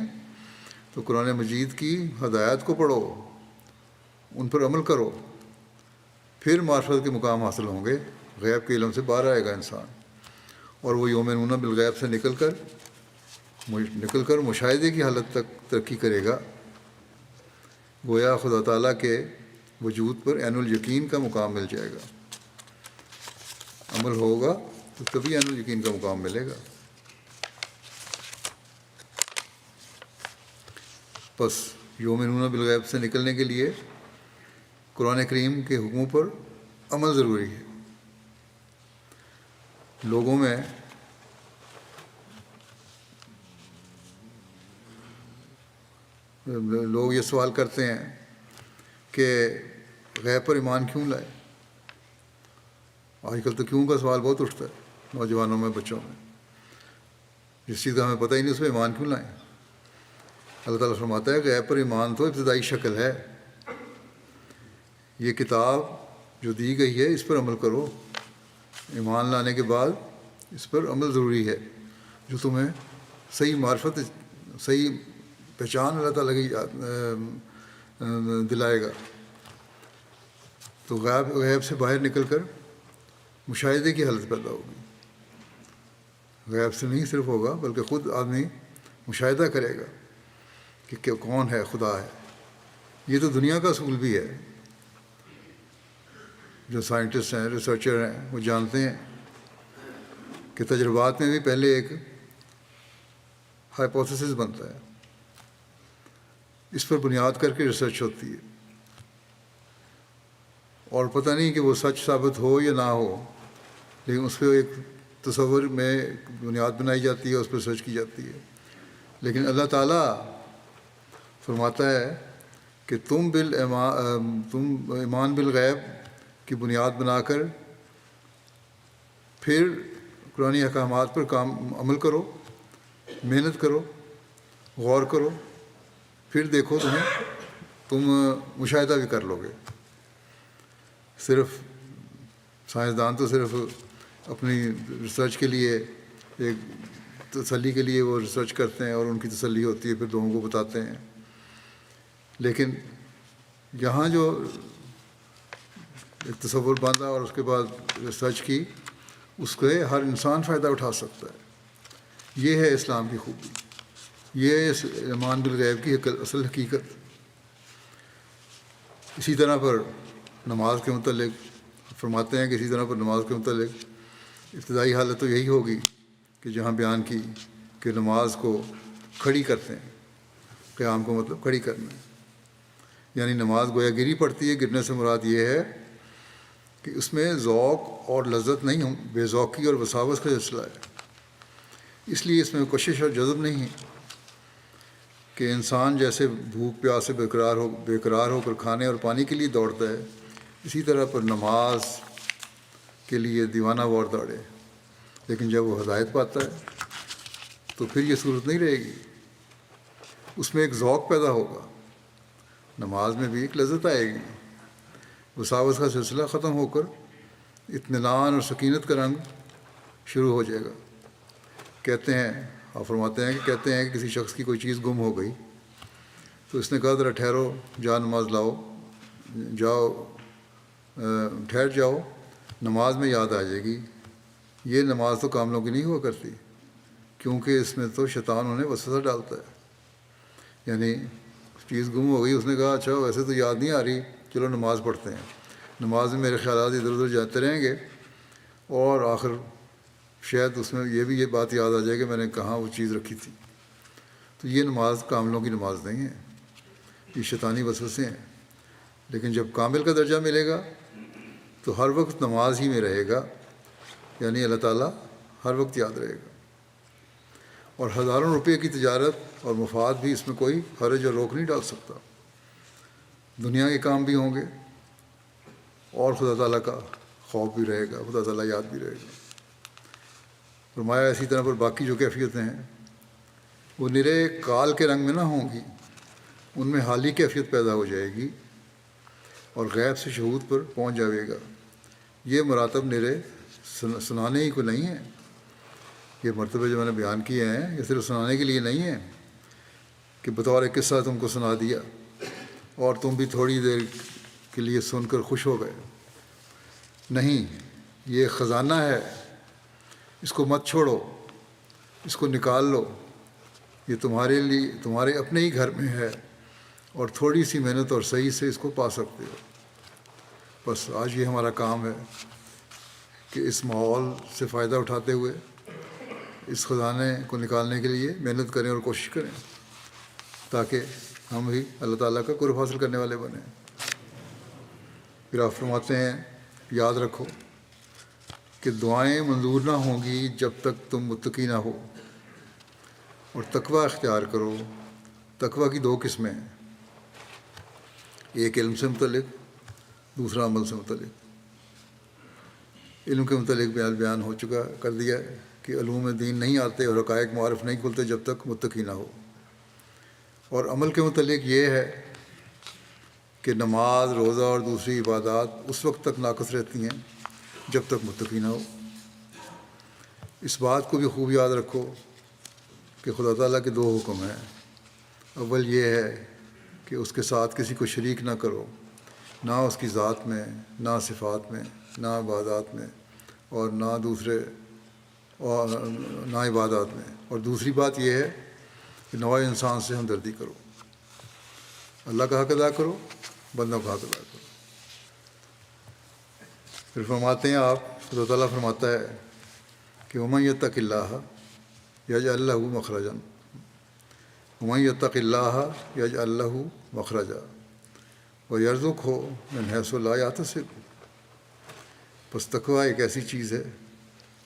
تو قرآن مجید کی ہدایت کو پڑھو، ان پر عمل کرو، پھر معرفت کے مقام حاصل ہوں گے۔ غیب کے علم سے باہر آئے گا انسان، اور وہ یؤمنون بالغیب سے نکل کر مشاہدے کی حالت تک ترقی کرے گا۔ گویا خدا تعالیٰ کے وجود پر عین الیقین کا مقام مل جائے گا۔ عمل ہوگا تو تبھی عین الیقین کا مقام ملے گا۔ پس یؤمنون بالغیب سے نکلنے کے لیے قرآن کریم کے حکموں پر عمل ضروری ہے۔ لوگوں میں لوگ یہ سوال کرتے ہیں کہ غیب پر ایمان کیوں لائے؟ آج کل تو کیوں کا سوال بہت اٹھتا ہے نوجوانوں میں، بچوں میں۔ جس چیز کا ہمیں پتہ ہی نہیں اس پہ ایمان کیوں لائیں؟ اللہ تعالیٰ فرماتا ہے کہ غیب پر ایمان تو ابتدائی شکل ہے، یہ کتاب جو دی گئی ہے اس پر عمل کرو، ایمان لانے کے بعد اس پر عمل ضروری ہے جو تمہیں صحیح معرفت، صحیح پہچان اللہ تعالیٰ کی دلائے گا۔ تو غیب سے باہر نکل کر مشاہدے کی حالت پیدا ہوگی۔ غیب سے نہیں صرف ہوگا بلکہ خود آدمی مشاہدہ کرے گا کہ کون ہے، خدا ہے۔ یہ تو دنیا کا اصول بھی ہے۔ جو سائنٹسٹ ہیں، ریسرچر ہیں، وہ جانتے ہیں کہ تجربات میں بھی پہلے ایک ہائپوتھیسس بنتا ہے، اس پر بنیاد کر کے ریسرچ ہوتی ہے، اور پتہ نہیں کہ وہ سچ ثابت ہو یا نہ ہو، لیکن اس پہ ایک تصور میں بنیاد بنائی جاتی ہے، اس پر سرچ کی جاتی ہے۔ لیکن اللہ تعالیٰ فرماتا ہے کہ تم ایمان بالغیب کی بنیاد بنا کر پھر قرآن احکامات پر عمل کرو، محنت کرو، غور کرو، پھر دیکھو تم مشاہدہ بھی کر لو گے۔ صرف سائنسدان تو صرف اپنی ریسرچ کے لیے، ایک تسلی کے لیے وہ ریسرچ کرتے ہیں اور ان کی تسلی ہوتی ہے، پھر لوگوں کو بتاتے ہیں۔ لیکن یہاں جو ایک تصور باندھا اور اس کے بعد ریسرچ کی، اس سے ہر انسان فائدہ اٹھا سکتا ہے۔ یہ ہے اسلام کی خوبی، یہ ہے ایمان بالغیب کی اصل حقیقت۔ اسی طرح پر نماز کے متعلق فرماتے ہیں کہ اسی طرح پر نماز کے متعلق ابتدائی حالت تو یہی ہوگی کہ جہاں بیان کی کہ نماز کو کھڑی کرتے ہیں۔ قیام کو مطلب کھڑی کرنا ہے، یعنی نماز گویا گری پڑتی ہے۔ گرنے سے مراد یہ ہے کہ اس میں ذوق اور لذت نہیں ہوں، بے ذوقی اور وساوس کا سلسلہ ہے۔ اس لیے اس میں کشش اور جذب نہیں ہے کہ انسان جیسے بھوک پیاس سے بےقرار ہو کر کھانے اور پانی کے لیے دوڑتا ہے، اسی طرح پر نماز کے لیے دیوانہ وار دوڑے۔ لیکن جب وہ ہدایت پاتا ہے تو پھر یہ صورت نہیں رہے گی، اس میں ایک ذوق پیدا ہوگا، نماز میں بھی ایک لذت آئے گی، وساوس کا سلسلہ ختم ہو کر اطمینان اور سکینت کا رنگ شروع ہو جائے گا۔ کہتے ہیں، آپ فرماتے ہیں کہ کسی شخص کی کوئی چیز گم ہو گئی تو اس نے کہا ذرا ٹھہرو، جا نماز لاؤ، ٹھہر جاؤ، نماز میں یاد آ جائے گی۔ یہ نماز تو کاملوں کی نہیں ہوا کرتی، کیونکہ اس میں تو شیطان انہیں وسوسہ ڈالتا ہے، یعنی چیز گم ہو گئی. اس نے کہا اچھا ویسے تو یاد نہیں آ رہی, چلو نماز پڑھتے ہیں. نماز میں میرے خیالات ادھر ادھر جاتے رہیں گے اور آخر شاید اس میں یہ بات یاد آ جائے کہ میں نے کہاں وہ چیز رکھی تھی. تو یہ نماز کاملوں کی نماز نہیں ہے, یہ شیطانی وسوسے ہیں. لیکن جب کامل کا درجہ ملے گا تو ہر وقت نماز ہی میں رہے گا, یعنی اللہ تعالیٰ ہر وقت یاد رہے گا. اور ہزاروں روپے کی تجارت اور مفاد بھی اس میں کوئی حرج اور روک نہیں ڈال سکتا. دنیا کے کام بھی ہوں گے اور خدا تعالیٰ کا خوف بھی رہے گا, خدا تعالیٰ یاد بھی رہے گا. فرمایا اسی طرح پر باقی جو کیفیتیں ہیں وہ نرے کال کے رنگ میں نہ ہوں گی, ان میں حالی کیفیت پیدا ہو جائے گی اور غیب سے شہود پر پہنچ جائے گا. یہ مراتب نرے سنانے ہی کو نہیں ہیں. یہ مرتبے جو میں نے بیان کیے ہیں یہ صرف سنانے کے لیے نہیں ہیں کہ بطور ایک قصہ تم کو سنا دیا اور تم بھی تھوڑی دیر کے لیے سن کر خوش ہو گئے. نہیں, یہ خزانہ ہے, اس کو مت چھوڑو, اس کو نکال لو. یہ تمہارے لیے تمہارے اپنے ہی گھر میں ہے اور تھوڑی سی محنت اور صحیح سے اس کو پا سکتے ہو. بس آج یہ ہمارا کام ہے کہ اس ماحول سے فائدہ اٹھاتے ہوئے اس خزانے کو نکالنے کے لیے محنت کریں اور کوشش کریں تاکہ ہم بھی اللہ تعالیٰ کا قرب حاصل کرنے والے بنیں. پھر آپ فرماتے ہیں یاد رکھو کہ دعائیں منظور نہ ہوں گی جب تک تم متقی نہ ہو, اور تقوی اختیار کرو. تقوی کی دو قسمیں ہیں, ایک علم سے متعلق, دوسرا عمل سے متعلق. علم کے متعلق بیان ہو چکا کر دیا ہے کہ علوم دین نہیں آتے اور حقائق معرف نہیں کھلتے جب تک متقی نہ ہو. اور عمل کے متعلق یہ ہے کہ نماز, روزہ اور دوسری عبادات اس وقت تک ناقص رہتی ہیں جب تک متقی نہ ہو. اس بات کو بھی خوب یاد رکھو کہ خدا تعالیٰ کے دو حکم ہیں. اول یہ ہے کہ اس کے ساتھ کسی کو شریک نہ کرو, نہ اس کی ذات میں, نہ صفات میں, نہ عبادات میں, اور نہ عبادات میں. اور دوسری بات یہ ہے کہ نوع انسان سے ہمدردی کرو. اللہ کا حق ادا کرو, بندوں کا حق ادا کرو. پھر فرماتے ہیں آپ, خدا تعالیٰ فرماتا ہے کہ ومن یتق اللہ یجعل لہ مخرجا, ومن یتق اللہ یجعل لہ مخرجا ویرزقہ من حیث لا یحتسب. بس تقوی ایک ایسی چیز ہے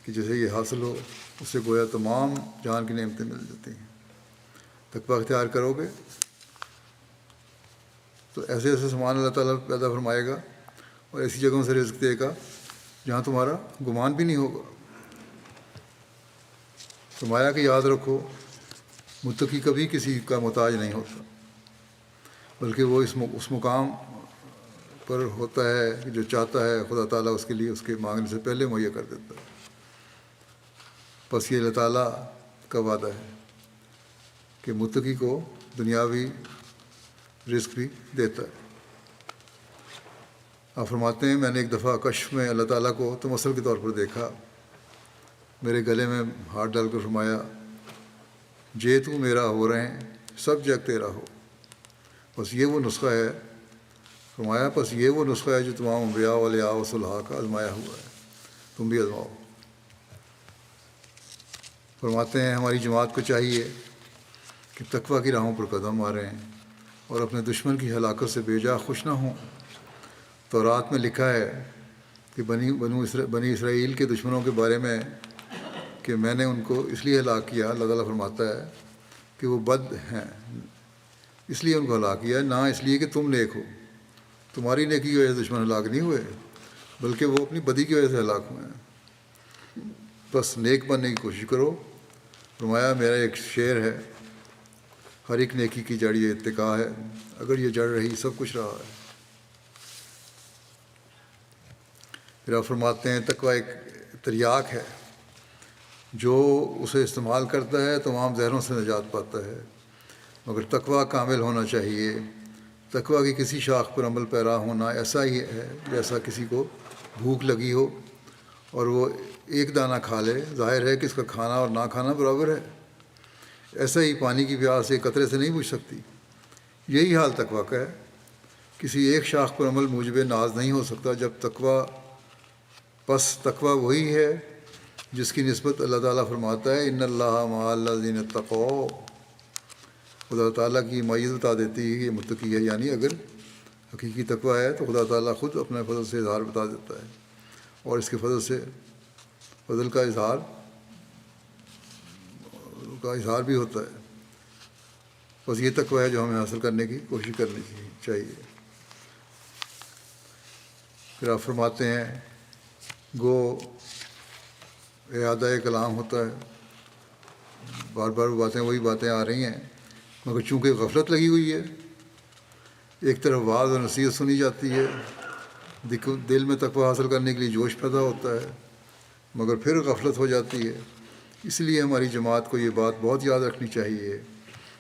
کہ جیسے یہ حاصل ہو اس سے گویا تمام جان کی نعمتیں مل جاتی ہیں. تقوی اختیار کرو گے تو ایسے ایسے سامان اللہ تعالیٰ پیدا فرمائے گا اور ایسی جگہوں سے رزق دے گا جہاں تمہارا گمان بھی نہیں ہوگا. فرمایا کہ یاد رکھو متقی کبھی کسی کا محتاج نہیں ہوتا, بلکہ وہ اس مقام پر ہوتا ہے کہ جو چاہتا ہے خدا تعالیٰ اس کے لیے اس کے مانگنے سے پہلے مہیا کر دیتا ہے. بس یہ اللہ تعالیٰ کا وعدہ ہے کہ متقی کو دنیاوی رزق بھی دیتا ہے. آپ فرماتے ہیں میں نے ایک دفعہ کشف میں اللہ تعالیٰ کو تمثل کے طور پر دیکھا. میرے گلے میں ہاتھ ڈال کر فرمایا جے تو میرا ہو رہے ہیں سب جگ تیرا ہو. بس یہ وہ نسخہ ہے. فرمایا بس یہ وہ نسخہ ہے جو تمام انبیاء اولیاء و صلحاء کا آزمایا ہوا ہے, تم بھی آزماؤ. فرماتے ہیں ہماری جماعت کو چاہیے کہ تقوی کی راہوں پر قدم ماریں اور اپنے دشمن کی ہلاکت سے بے جا خوش نہ ہوں. تورات میں لکھا ہے کہ بنی اسرائیل کے دشمنوں کے بارے میں کہ میں نے ان کو اس لیے ہلاک کیا, اللہ تعالیٰ فرماتا ہے کہ وہ بد ہیں اس لیے ان کو ہلاک کیا, نہ اس لیے کہ تم نیک ہو. تمہاری نیکی کی وجہ سے دشمن ہلاک نہیں ہوئے بلکہ وہ اپنی بدی کی وجہ سے ہلاک ہوئے ہیں. بس نیک بننے کی کوشش کرو. فرمایا میرا ایک شعر ہے, ہر ایک نیکی کی جڑ یہ اتقاء ہے, اگر یہ جڑ رہی سب کچھ رہا ہے. پھر آپ فرماتے ہیں تقوی ایک تریاک ہے, جو اسے استعمال کرتا ہے تمام زہروں سے نجات پاتا ہے. مگر تقوی کامل ہونا چاہیے. تقوی کی کسی شاخ پر عمل پیرا ہونا ایسا ہی ہے جیسا کسی کو بھوک لگی ہو اور وہ ایک دانہ کھا لے, ظاہر ہے کہ اس کا کھانا اور نہ کھانا برابر ہے. ایسا ہی پانی کی پیاس ایک قطرے سے نہیں بجھ سکتی. یہی حال تقویٰ کا ہے. کسی ایک شاخ پر عمل موجب ناز نہیں ہو سکتا جب تقویٰ وہی ہے جس کی نسبت اللہ تعالیٰ فرماتا ہے ان اللہ مع الذین اتقوا. خدا تعالیٰ کی معیت بتا دیتی ہے کہ یہ متقی ہے، یعنی اگر حقیقی تقویٰ ہے تو خدا تعالیٰ خود اپنے فضل سے اظہار بتا دیتا ہے، اور اس کے فضل کا اظہار بھی ہوتا ہے. بس یہ تقویٰ ہے جو ہمیں حاصل کرنے کی کوشش کرنی چاہیے. پھر آپ فرماتے ہیں گو اعادہ کلام ہوتا ہے، بار بار وہی باتیں آ رہی ہیں، مگر چونکہ غفلت لگی ہوئی ہے، ایک طرف وعظ اور نصیحت سنی جاتی ہے، دل میں تقویٰ حاصل کرنے کے لیے جوش پیدا ہوتا ہے، مگر پھر غفلت ہو جاتی ہے. اس لیے ہماری جماعت کو یہ بات بہت یاد رکھنی چاہیے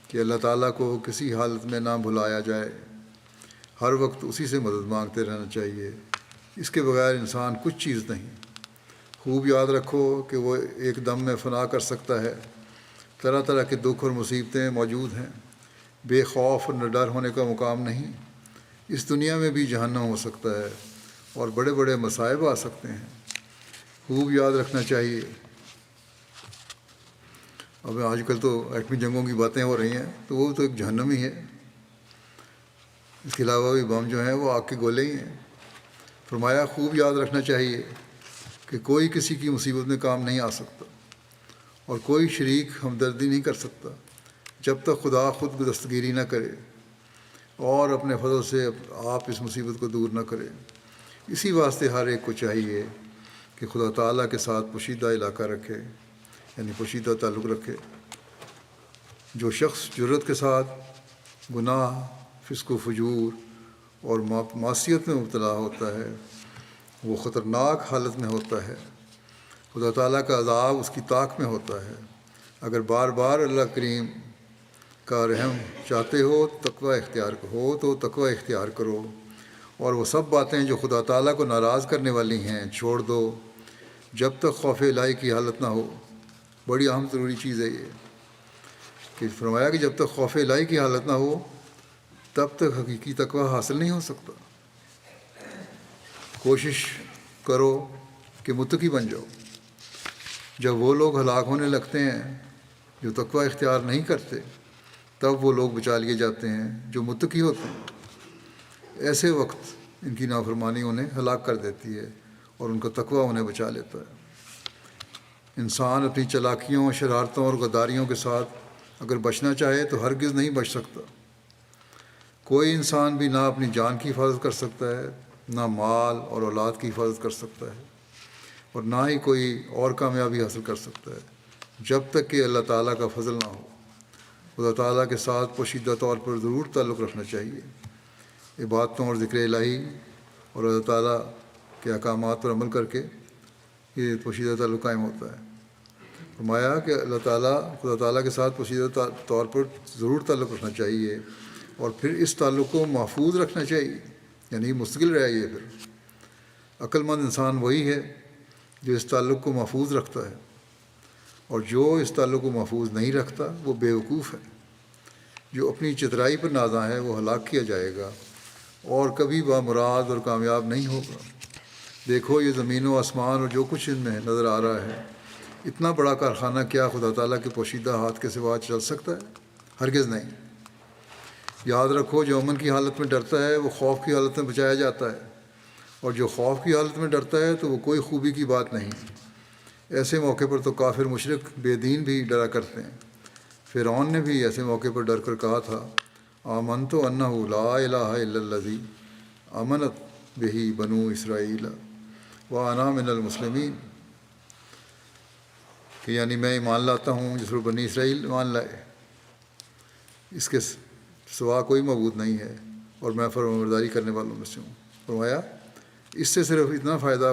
کہ اللہ تعالیٰ کو کسی حالت میں نہ بھلایا جائے، ہر وقت اسی سے مدد مانگتے رہنا چاہیے. اس کے بغیر انسان کچھ چیز نہیں. خوب یاد رکھو کہ وہ ایک دم میں فنا کر سکتا ہے. طرح طرح کے دکھ اور مصیبتیں موجود ہیں. بے خوف اور نہ ڈر ہونے کا مقام نہیں. اس دنیا میں بھی جہنم ہو سکتا ہے اور بڑے بڑے مصائب آ سکتے ہیں. خوب یاد رکھنا چاہیے. اب آج کل تو ایٹمی جنگوں کی باتیں ہو رہی ہیں، تو وہ تو ایک جہنم ہی ہے. اس کے علاوہ بھی بم جو ہیں وہ آگ کے گولے ہی ہیں. فرمایا خوب یاد رکھنا چاہیے کہ کوئی کسی کی مصیبت میں کام نہیں آ سکتا اور کوئی شریک ہمدردی نہیں کر سکتا جب تک خدا خود دستگیری نہ کرے اور اپنے فضل سے آپ اس مصیبت کو دور نہ کرے. اسی واسطے ہر ایک کو چاہیے کہ خدا تعالیٰ کے ساتھ پوشیدہ علاقہ رکھے، یعنی پوشیدہ تعلق رکھے. جو شخص جرت کے ساتھ گناہ، فسق و فجور اور معصیت میں مبتلا ہوتا ہے وہ خطرناک حالت میں ہوتا ہے. خدا تعالیٰ کا عذاب اس کی طاق میں ہوتا ہے. اگر بار بار اللہ کریم کا رحم چاہتے ہو تقوی اختیار کرو، اور وہ سب باتیں جو خدا تعالیٰ کو ناراض کرنے والی ہیں چھوڑ دو جب تک خوف الہی کی حالت نہ ہو. بڑی اہم ضروری چیز ہے یہ کہ فرمایا کہ جب تک خوف الہی کی حالت نہ ہو تب تک حقیقی تقویٰ حاصل نہیں ہو سکتا. کوشش کرو کہ متقی بن جاؤ. جب وہ لوگ ہلاک ہونے لگتے ہیں جو تقویٰ اختیار نہیں کرتے، تب وہ لوگ بچا لیے جاتے ہیں جو متقی ہوتے ہیں. ایسے وقت ان کی نافرمانی انہیں ہلاک کر دیتی ہے اور ان کا تقویٰ انہیں بچا لیتا ہے. انسان اپنی چالاکیوں، شرارتوں اور غداریوں کے ساتھ اگر بچنا چاہے تو ہرگز نہیں بچ سکتا. کوئی انسان بھی نہ اپنی جان کی حفاظت کر سکتا ہے، نہ مال اور اولاد کی حفاظت کر سکتا ہے، اور نہ ہی کوئی اور کامیابی حاصل کر سکتا ہے جب تک کہ اللہ تعالیٰ کا فضل نہ ہو. خدا تعالیٰ کے ساتھ پوشیدہ طور پر ضرور تعلق رکھنا چاہیے. عبادتوں اور ذکر الہی اور اللہ تعالیٰ کے احکامات پر عمل کر کے یہ پوشیدہ تعلق قائم ہوتا ہے. فرمایا کہ خدا تعالیٰ کے ساتھ پوشیدہ طور پر ضرور تعلق رکھنا چاہیے اور پھر اس تعلق کو محفوظ رکھنا چاہیے، یعنی مستقل رہیے. پھر عقل مند انسان وہی ہے جو اس تعلق کو محفوظ رکھتا ہے، اور جو اس تعلق کو محفوظ نہیں رکھتا وہ بیوقوف ہے. جو اپنی چترائی پر نازاں ہے وہ ہلاک کیا جائے گا اور کبھی بامراد اور کامیاب نہیں ہوگا. دیکھو یہ زمین و آسمان اور جو کچھ ان میں نظر آ رہا ہے، اتنا بڑا کارخانہ کیا خدا تعالیٰ کے پوشیدہ ہاتھ کے سوا چل سکتا ہے؟ ہرگز نہیں. یاد رکھو جو امن کی حالت میں ڈرتا ہے وہ خوف کی حالت میں بچایا جاتا ہے، اور جو خوف کی حالت میں ڈرتا ہے تو وہ کوئی خوبی کی بات نہیں. ایسے موقع پر تو کافر مشرک بے دین بھی ڈرا کرتے ہیں. فرعون نے بھی ایسے موقع پر ڈر کر کہا تھا آمنت انہ لا الہ الا الذی آمنت بہ بنو اسرائیل وانا من المسلمین، کہ یعنی میں ایمان لاتا ہوں جس پر بنی اسرائیل ایمان لائے، اس کے سوا کوئی معبود نہیں ہے اور میں فرمانبرداری کرنے والوں میں سے ہوں. فرمایا اس سے صرف اتنا فائدہ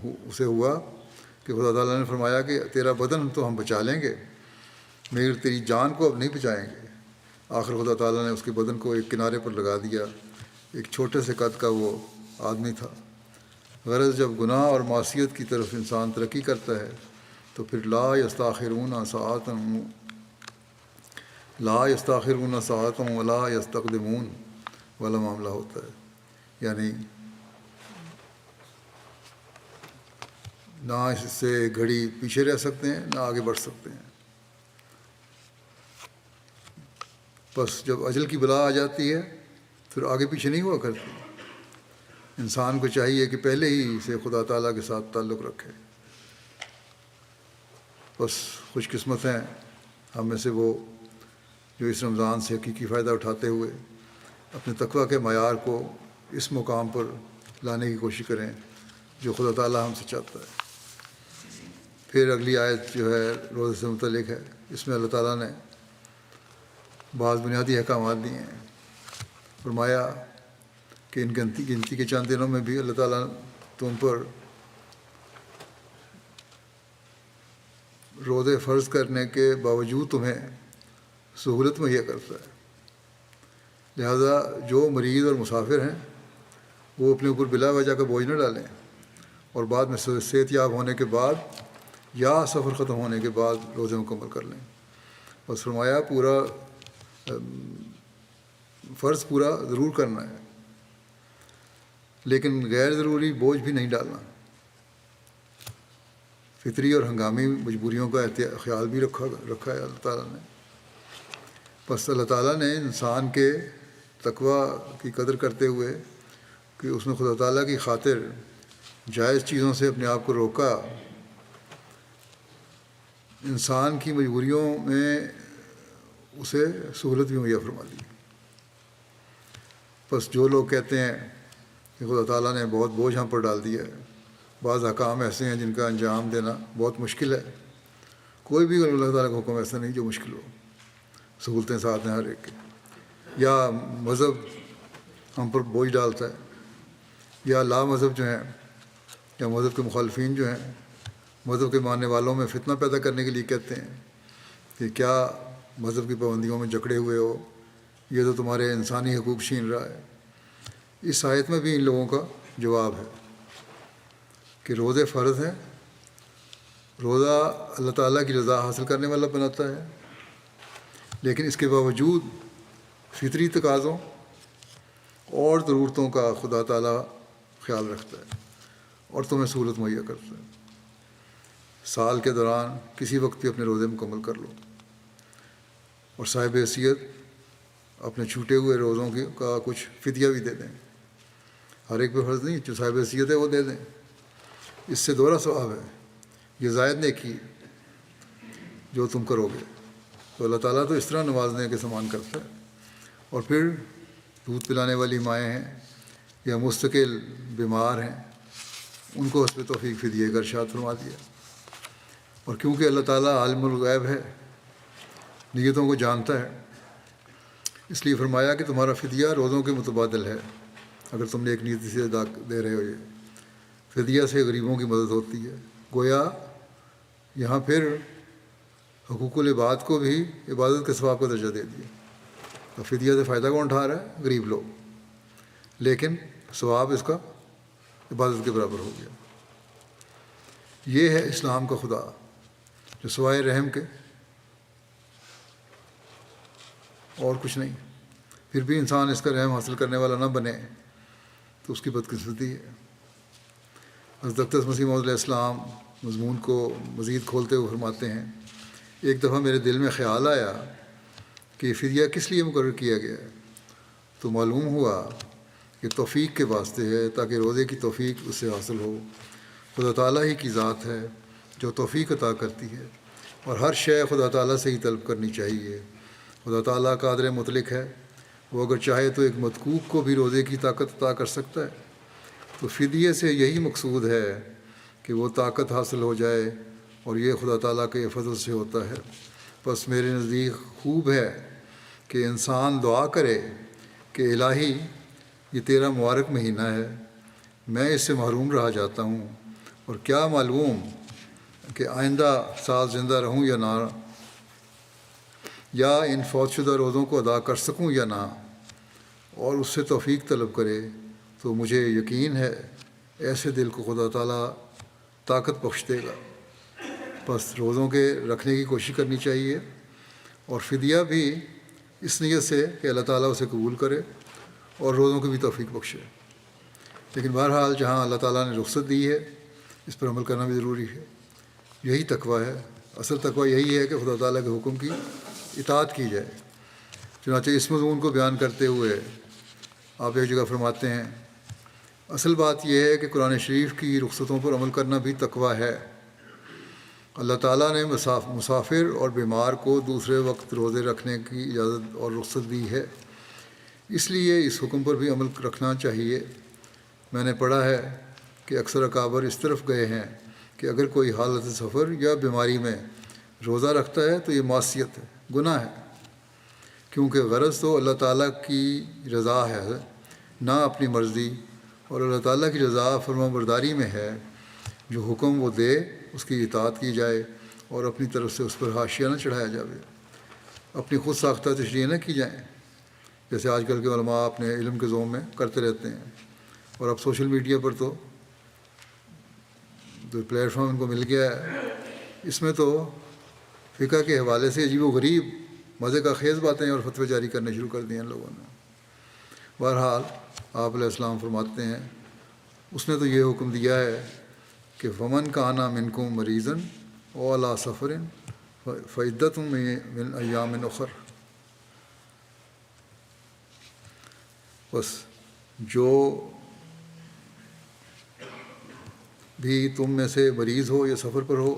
اسے ہوا کہ خدا تعالیٰ نے فرمایا کہ تیرا بدن تو ہم بچا لیں گے مگر تیری جان کو اب نہیں بچائیں گے. آخر خدا تعالیٰ نے اس کے بدن کو ایک کنارے پر لگا دیا. ایک چھوٹے سے قد کا وہ آدمی تھا. غرض جب گناہ اور معصیت کی طرف انسان ترقی کرتا ہے تو پھر لا یستاخرون ساعۃ لا یستاخرون ساعۃ ولا یستقدمون والا معاملہ ہوتا ہے، یعنی نہ اس سے گھڑی پیچھے رہ سکتے ہیں نہ آگے بڑھ سکتے ہیں۔ بس جب اجل کی بلا آ جاتی ہے پھر آگے پیچھے نہیں ہوا کرتی۔ انسان کو چاہیے کہ پہلے ہی سے خدا تعالیٰ کے ساتھ تعلق رکھے۔ بس خوش قسمت ہیں ہم میں سے وہ جو اس رمضان سے حقیقی فائدہ اٹھاتے ہوئے اپنے تقویٰ کے معیار کو اس مقام پر لانے کی کوشش کریں جو خدا تعالیٰ ہم سے چاہتا ہے۔ پھر اگلی آیت جو ہے روزے سے متعلق ہے، اس میں اللہ تعالیٰ نے بعض بنیادی احکامات دیے ہیں۔ فرمایا کہ ان گنتی کے چند دنوں میں بھی اللہ تعالیٰ تم پر روزے فرض کرنے کے باوجود تمہیں سہولت مہیا کرتا ہے، لہذا جو مریض اور مسافر ہیں وہ اپنے اوپر بلا وجہ کا بوجھ نہ ڈالیں، اور بعد میں صحت یاب ہونے کے بعد یا سفر ختم ہونے کے بعد روزے مکمل کر لیں۔ بس فرمایا پورا فرض پورا ضرور کرنا ہے، لیکن غیر ضروری بوجھ بھی نہیں ڈالنا۔ فطری اور ہنگامی مجبوریوں کا خیال بھی رکھا ہے اللہ تعالیٰ نے۔ بس اللہ تعالیٰ نے انسان کے تقویٰ کی قدر کرتے ہوئے کہ اس نے خدا تعالیٰ کی خاطر جائز چیزوں سے اپنے آپ کو روکا، انسان کی مجبوریوں میں اسے سہولت بھی مہیا فرما دی۔ بس جو لوگ کہتے ہیں کہ خدا تعالیٰ نے بہت بوجھ ہم پر ڈال دیا ہے، بعض احکام ایسے ہیں جن کا انجام دینا بہت مشکل ہے، کوئی بھی اللہ تعالیٰ کا حکم ایسا نہیں جو مشکل ہو، سہولتیں ساتھ ہیں ہر ایک کی۔ یا مذہب ہم پر بوجھ ڈالتا ہے، یا لا مذہب جو ہیں یا مذہب کے مخالفین جو ہیں مذہب کے ماننے والوں میں فتنہ پیدا کرنے کے لیے کہتے ہیں کہ کیا مذہب کی پابندیوں میں جکڑے ہوئے ہو، یہ تو تمہارے انسانی حقوق چھین رہا ہے۔ اس آیت میں بھی ان لوگوں کا جواب ہے کہ روزے فرض ہیں، روزہ اللہ تعالیٰ کی رضا حاصل کرنے والا بناتا ہے، لیکن اس کے باوجود فطری تقاضوں اور ضرورتوں کا خدا تعالیٰ خیال رکھتا ہے اور تمہیں سہولت مہیا کرتا ہے۔ سال کے دوران کسی وقت بھی اپنے روزے مکمل کر لو، اور صاحب حیثیت اپنے چھوٹے ہوئے روزوں کا کچھ فدیہ بھی دے دیں۔ ہر ایک پہ فرض نہیں، جو صاحب حیثیت ہے وہ دے دیں، اس سے دوہرا ثواب ہے، یہ زائد نیکی جو تم کرو گے۔ تو اللہ تعالیٰ تو اس طرح نوازنے کے سامان کرتا ہے۔ اور پھر دودھ پلانے والی مائیں ہیں یا مستقل بیمار ہیں، ان کو حسب توفیق فدیے کا ارشاد فرما دیا۔ اور کیونکہ اللہ تعالیٰ عالم الغیب ہے، نیتوں کو جانتا ہے، اس لیے فرمایا کہ تمہارا فدیہ روزوں کے متبادل ہے، اگر تم نے ایک نیتی سے دے رہے ہو۔ یہ فدیہ سے غریبوں کی مدد ہوتی ہے۔ گویا یہاں پھر حقوق العباد کو بھی عبادت کے ثواب کا درجہ دے دیا۔ اب فدیہ سے فائدہ کون اٹھا رہا ہے؟ غریب لوگ، لیکن ثواب اس کا عبادت کے برابر ہو گیا۔ یہ ہے اسلام کا خدا جو سوائے رحم کے اور کچھ نہیں۔ پھر بھی انسان اس کا رحم حاصل کرنے والا نہ بنے تو اس کی بدقسمتی ہے۔ حضرت اقدس مسیح موعود علیہ السلام مضمون کو مزید کھولتے ہوئے فرماتے ہیں، ایک دفعہ میرے دل میں خیال آیا کہ یہ فدیہ کس لیے مقرر کیا گیا ہے، تو معلوم ہوا کہ توفیق کے واسطے ہے، تاکہ روزے کی توفیق اس سے حاصل ہو۔ خدا تعالیٰ ہی کی ذات ہے جو توفیق عطا کرتی ہے، اور ہر شے خدا تعالیٰ سے ہی طلب کرنی چاہیے۔ خدا تعالیٰ قادر مطلق ہے، وہ اگر چاہے تو ایک مدکوک کو بھی روزے کی طاقت عطا کر سکتا ہے۔ تو فدیے سے یہی مقصود ہے کہ وہ طاقت حاصل ہو جائے، اور یہ خدا تعالیٰ کے فضل سے ہوتا ہے۔ بس میرے نزدیک خوب ہے کہ انسان دعا کرے کہ الہی یہ تیرا مبارک مہینہ ہے، میں اس سے محروم رہ جاتا ہوں، اور کیا معلوم کہ آئندہ سال زندہ رہوں یا نہ، یا ان فوت شدہ روزوں کو ادا کر سکوں یا نہ، اور اس سے توفیق طلب کرے۔ تو مجھے یقین ہے ایسے دل کو خدا تعالیٰ طاقت بخش دے گا۔ بس روزوں کے رکھنے کی کوشش کرنی چاہیے، اور فدیہ بھی اس نیت سے کہ اللہ تعالیٰ اسے قبول کرے اور روزوں کی بھی توفیق بخشے۔ لیکن بہرحال جہاں اللہ تعالیٰ نے رخصت دی ہے اس پر عمل کرنا بھی ضروری ہے۔ یہی تقویٰ ہے، اصل تقویٰ یہی ہے کہ خدا تعالیٰ کے حکم کی اطاعت کی جائے۔ چنانچہ اس مضمون کو بیان کرتے ہوئے آپ ایک جگہ فرماتے ہیں، اصل بات یہ ہے کہ قرآن شریف کی رخصتوں پر عمل کرنا بھی تقویٰ ہے۔ اللہ تعالیٰ نے مسافر اور بیمار کو دوسرے وقت روزے رکھنے کی اجازت اور رخصت دی ہے، اس لیے اس حکم پر بھی عمل رکھنا چاہیے۔ میں نے پڑھا ہے کہ اکثر اکابر اس طرف گئے ہیں کہ اگر کوئی حالت سفر یا بیماری میں روزہ رکھتا ہے تو یہ معصیت ہے، گناہ ہے، کیونکہ غرض تو اللہ تعالیٰ کی رضا ہے، نہ اپنی مرضی، اور اللہ تعالیٰ کی رضا فرما برداری میں ہے۔ جو حکم وہ دے اس کی اطاعت کی جائے اور اپنی طرف سے اس پر حاشیہ نہ چڑھایا جائے، اپنی خود ساختہ تشریح نہ کی جائیں، جیسے آج کل کے علماء اپنے علم کے ذوم میں کرتے رہتے ہیں۔ اور اب سوشل میڈیا پر تو جو پلیٹ فارم ان کو مل گیا ہے، اس میں تو فقہ کے حوالے سے عجیب و غریب مزے کا خیز باتیں اور فتوے جاری کرنے شروع کر دیے ان لوگوں نے۔ بہرحال آپ علیہ السلام فرماتے ہیں اس نے تو یہ حکم دیا ہے کہ فمن کانا منکم مریضاً او علی سفر فعدۃ من ایام اخر، بس جو بھی تم میں سے مریض ہو یا سفر پر ہو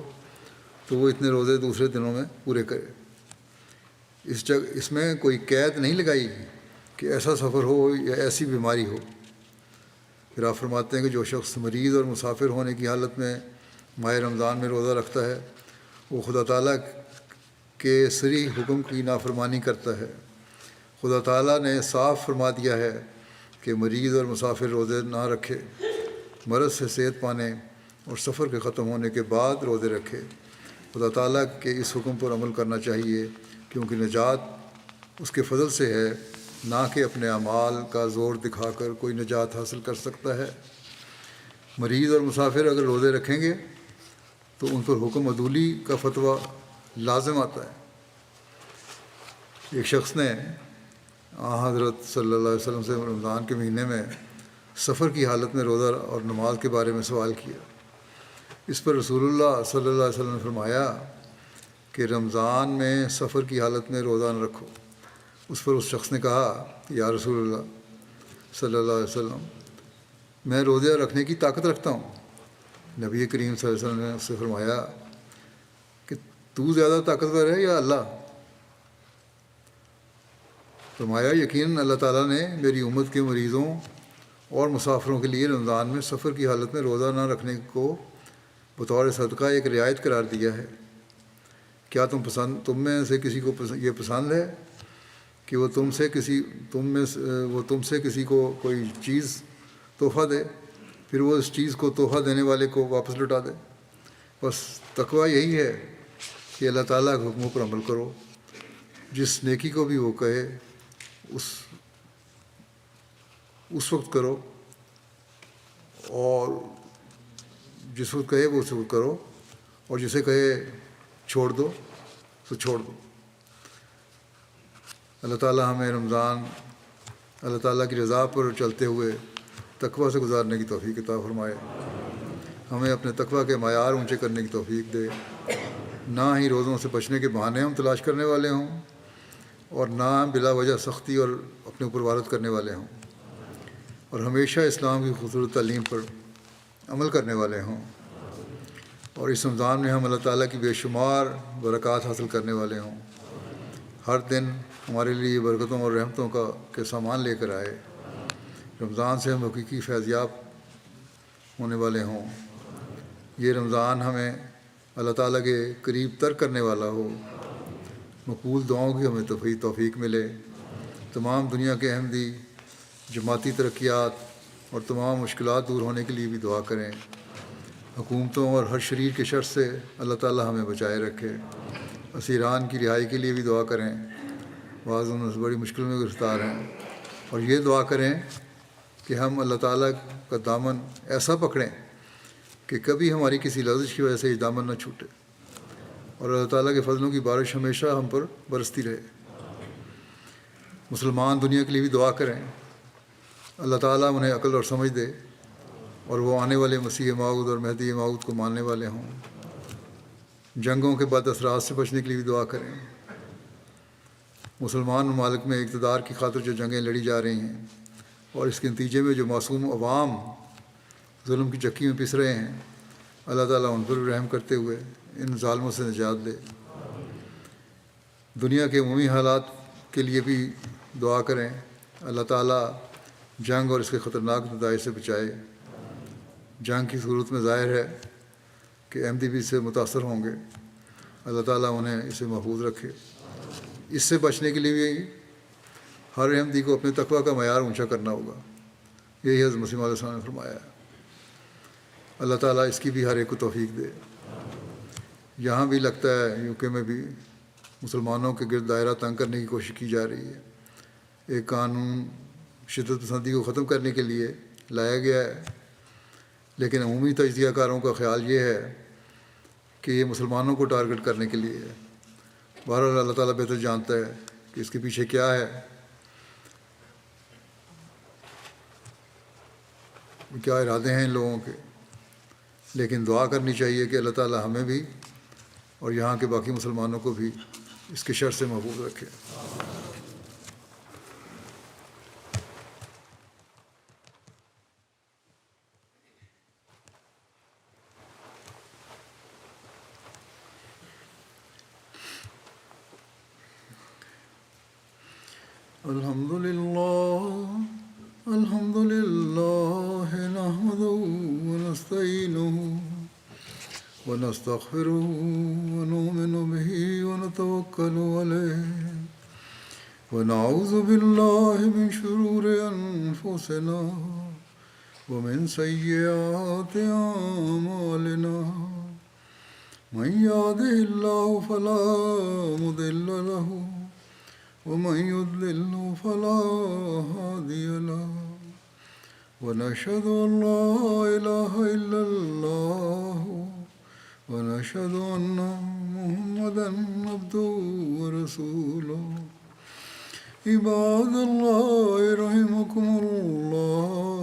تو وہ اتنے روزے دوسرے دنوں میں پورے کرے۔ اس میں کوئی قید نہیں لگائی کہ ایسا سفر ہو یا ایسی بیماری ہو۔ پھر آپ فرماتے ہیں کہ جو شخص مریض اور مسافر ہونے کی حالت میں ماہ رمضان میں روزہ رکھتا ہے وہ خدا تعالیٰ کے صریح حکم کی نافرمانی کرتا ہے۔ خدا تعالیٰ نے صاف فرما دیا ہے کہ مریض اور مسافر روزے نہ رکھے، مرض سے صحت پانے اور سفر کے ختم ہونے کے بعد روزے رکھے۔ خدا تعالیٰ کے اس حکم پر عمل کرنا چاہیے کیونکہ نجات اس کے فضل سے ہے، نہ کہ اپنے اعمال کا زور دکھا کر کوئی نجات حاصل کر سکتا ہے۔ مریض اور مسافر اگر روزے رکھیں گے تو ان پر حکم عدولی کا فتویٰ لازم آتا ہے۔ ایک شخص نے حضرت صلی اللہ علیہ وسلم سے رمضان کے مہینے میں سفر کی حالت میں روزہ اور نماز کے بارے میں سوال کیا۔ اس پر رسول اللہ صلی اللہ علیہ وسلم نے فرمایا کہ رمضان میں سفر کی حالت میں روزہ نہ رکھو۔ اس پر اس شخص نے کہا یا رسول اللہ صلی اللہ علیہ وسلم، میں روزہ رکھنے کی طاقت رکھتا ہوں۔ نبی کریم صلی اللہ علیہ وسلم نے اس سے فرمایا کہ تو زیادہ طاقتور ہے یا اللہ؟ فرمایا یقیناً اللہ تعالیٰ نے میری امت کے مریضوں اور مسافروں کے لیے رمضان میں سفر کی حالت میں روزہ نہ رکھنے کو بطور صدقہ ایک رعایت قرار دیا ہے۔ کیا تم میں سے کسی کو یہ پسند ہے کہ وہ تم سے کسی کو کوئی چیز تحفہ دے، پھر وہ اس چیز کو تحفہ دینے والے کو واپس لوٹا دے؟ بس تقویٰ یہی ہے کہ اللہ تعالیٰ کے حکموں پر عمل کرو، جس نیکی کو بھی وہ کہے اس وقت کرو، اور جس وقت کہے وہ اس وقت کرو، اور جسے کہے چھوڑ دو تو چھوڑ دو۔ اللہ تعالیٰ ہمیں رمضان اللہ تعالیٰ کی رضا پر چلتے ہوئے تقویٰ سے گزارنے کی توفیق عطا فرمائے۔ ہمیں اپنے تقویٰ کے معیار اونچے کرنے کی توفیق دے، نہ ہی روزوں سے بچنے کے بہانے ہم تلاش کرنے والے ہوں اور نہ بلا وجہ سختی اور اپنے اوپر وارد کرنے والے ہوں، اور ہمیشہ اسلام کی خوبصورت تعلیم پر عمل کرنے والے ہوں، اور اس رمضان میں ہم اللہ تعالیٰ کی بے شمار برکات حاصل کرنے والے ہوں۔ ہر دن ہمارے لیے برکتوں اور رحمتوں کے سامان لے کر آئے۔ رمضان سے ہم حقیقی فیضیاب ہونے والے ہوں۔ یہ رمضان ہمیں اللہ تعالیٰ کے قریب تر کرنے والا ہو۔ مقبول دعاؤں کی ہمیں توفیق ملے۔ تمام دنیا کے احمدی جماعتی ترقیات اور تمام مشکلات دور ہونے کے لیے بھی دعا کریں۔ حکومتوں اور ہر شریر کے شر سے اللہ تعالیٰ ہمیں بچائے رکھے۔ اسیران کی رہائی کے لیے بھی دعا کریں، بعض ان سے بڑی مشکل میں گرفتار ہیں، اور یہ دعا کریں کہ ہم اللہ تعالیٰ کا دامن ایسا پکڑیں کہ کبھی ہماری کسی لفظ کی وجہ سے یہ دامن نہ چھوٹے، اور اللہ تعالیٰ کے فضلوں کی بارش ہمیشہ ہم پر برستی رہے۔ مسلمان دنیا کے لیے بھی دعا کریں، اللہ تعالیٰ انہیں عقل اور سمجھ دے اور وہ آنے والے مسیح موعود اور مہدی موعود کو ماننے والے ہوں۔ جنگوں کے بد اثرات سے بچنے کے لیے بھی دعا کریں۔ مسلمان ممالک میں اقتدار کی خاطر جو جنگیں لڑی جا رہی ہیں اور اس کے نتیجے میں جو معصوم عوام ظلم کی چکی میں پس رہے ہیں، اللہ تعالیٰ ان پر رحم کرتے ہوئے ان ظالموں سے نجات دے۔ دنیا کے عمومی حالات کے لیے بھی دعا کریں، اللہ تعالیٰ جنگ اور اس کے خطرناک نتائج سے بچائے۔ جنگ کی صورت میں ظاہر ہے کہ احمدی بھی اس سے متاثر ہوں گے، اللہ تعالیٰ انہیں اسے محفوظ رکھے۔ اس سے بچنے کے لیے بھی ہر احمدی کو اپنے تقویٰ کا معیار اونچا کرنا ہوگا، یہی حضرت مسیح علیہ السلام نے فرمایا ہے۔ اللہ تعالیٰ اس کی بھی ہر ایک کو توفیق دے۔ یہاں بھی لگتا ہے یو کے میں بھی مسلمانوں کے گرد دائرہ تنگ کرنے کی کوشش کی جا رہی ہے۔ ایک قانون شدت پسندی کو ختم کرنے کے لیے لایا گیا ہے، لیکن عمومی تجزیہ کاروں کا خیال یہ ہے کہ یہ مسلمانوں کو ٹارگٹ کرنے کے لیے ہے۔ بہرحال اللہ تعالیٰ بہتر جانتا ہے کہ اس کے پیچھے کیا ہے، کیا ارادے ہیں ان لوگوں کے، لیکن دعا کرنی چاہیے کہ اللہ تعالیٰ ہمیں بھی اور یہاں کے باقی مسلمانوں کو بھی اس کے شر سے محفوظ رکھے۔ الحمد لله نحمده ونستعينه ونستغفره ونؤمن به ونتوكل عليه ونعوذ بالله من شرور أنفسنا ومن سيئات أعمالنا من يهده الله فلا مضل له ومن يضلل فلا هادي له ونشهد أن لا إله إلا الله ونشهد أن محمدا عبده ورسوله عباد الله رحمكم الله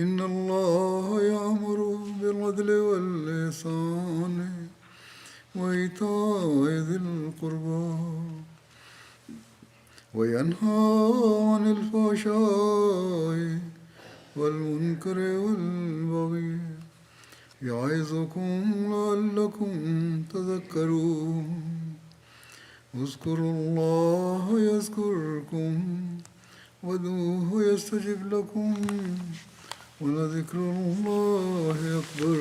إن الله يأمر بالعدل والإحسان وإيتاء ذي القربى وينهى عن الفحشاء والمنكر والبغي يعظكم لعلكم تذكرون اذكروا الله يذكركم وادعوه يستجب لكم ولذكر الله أكبر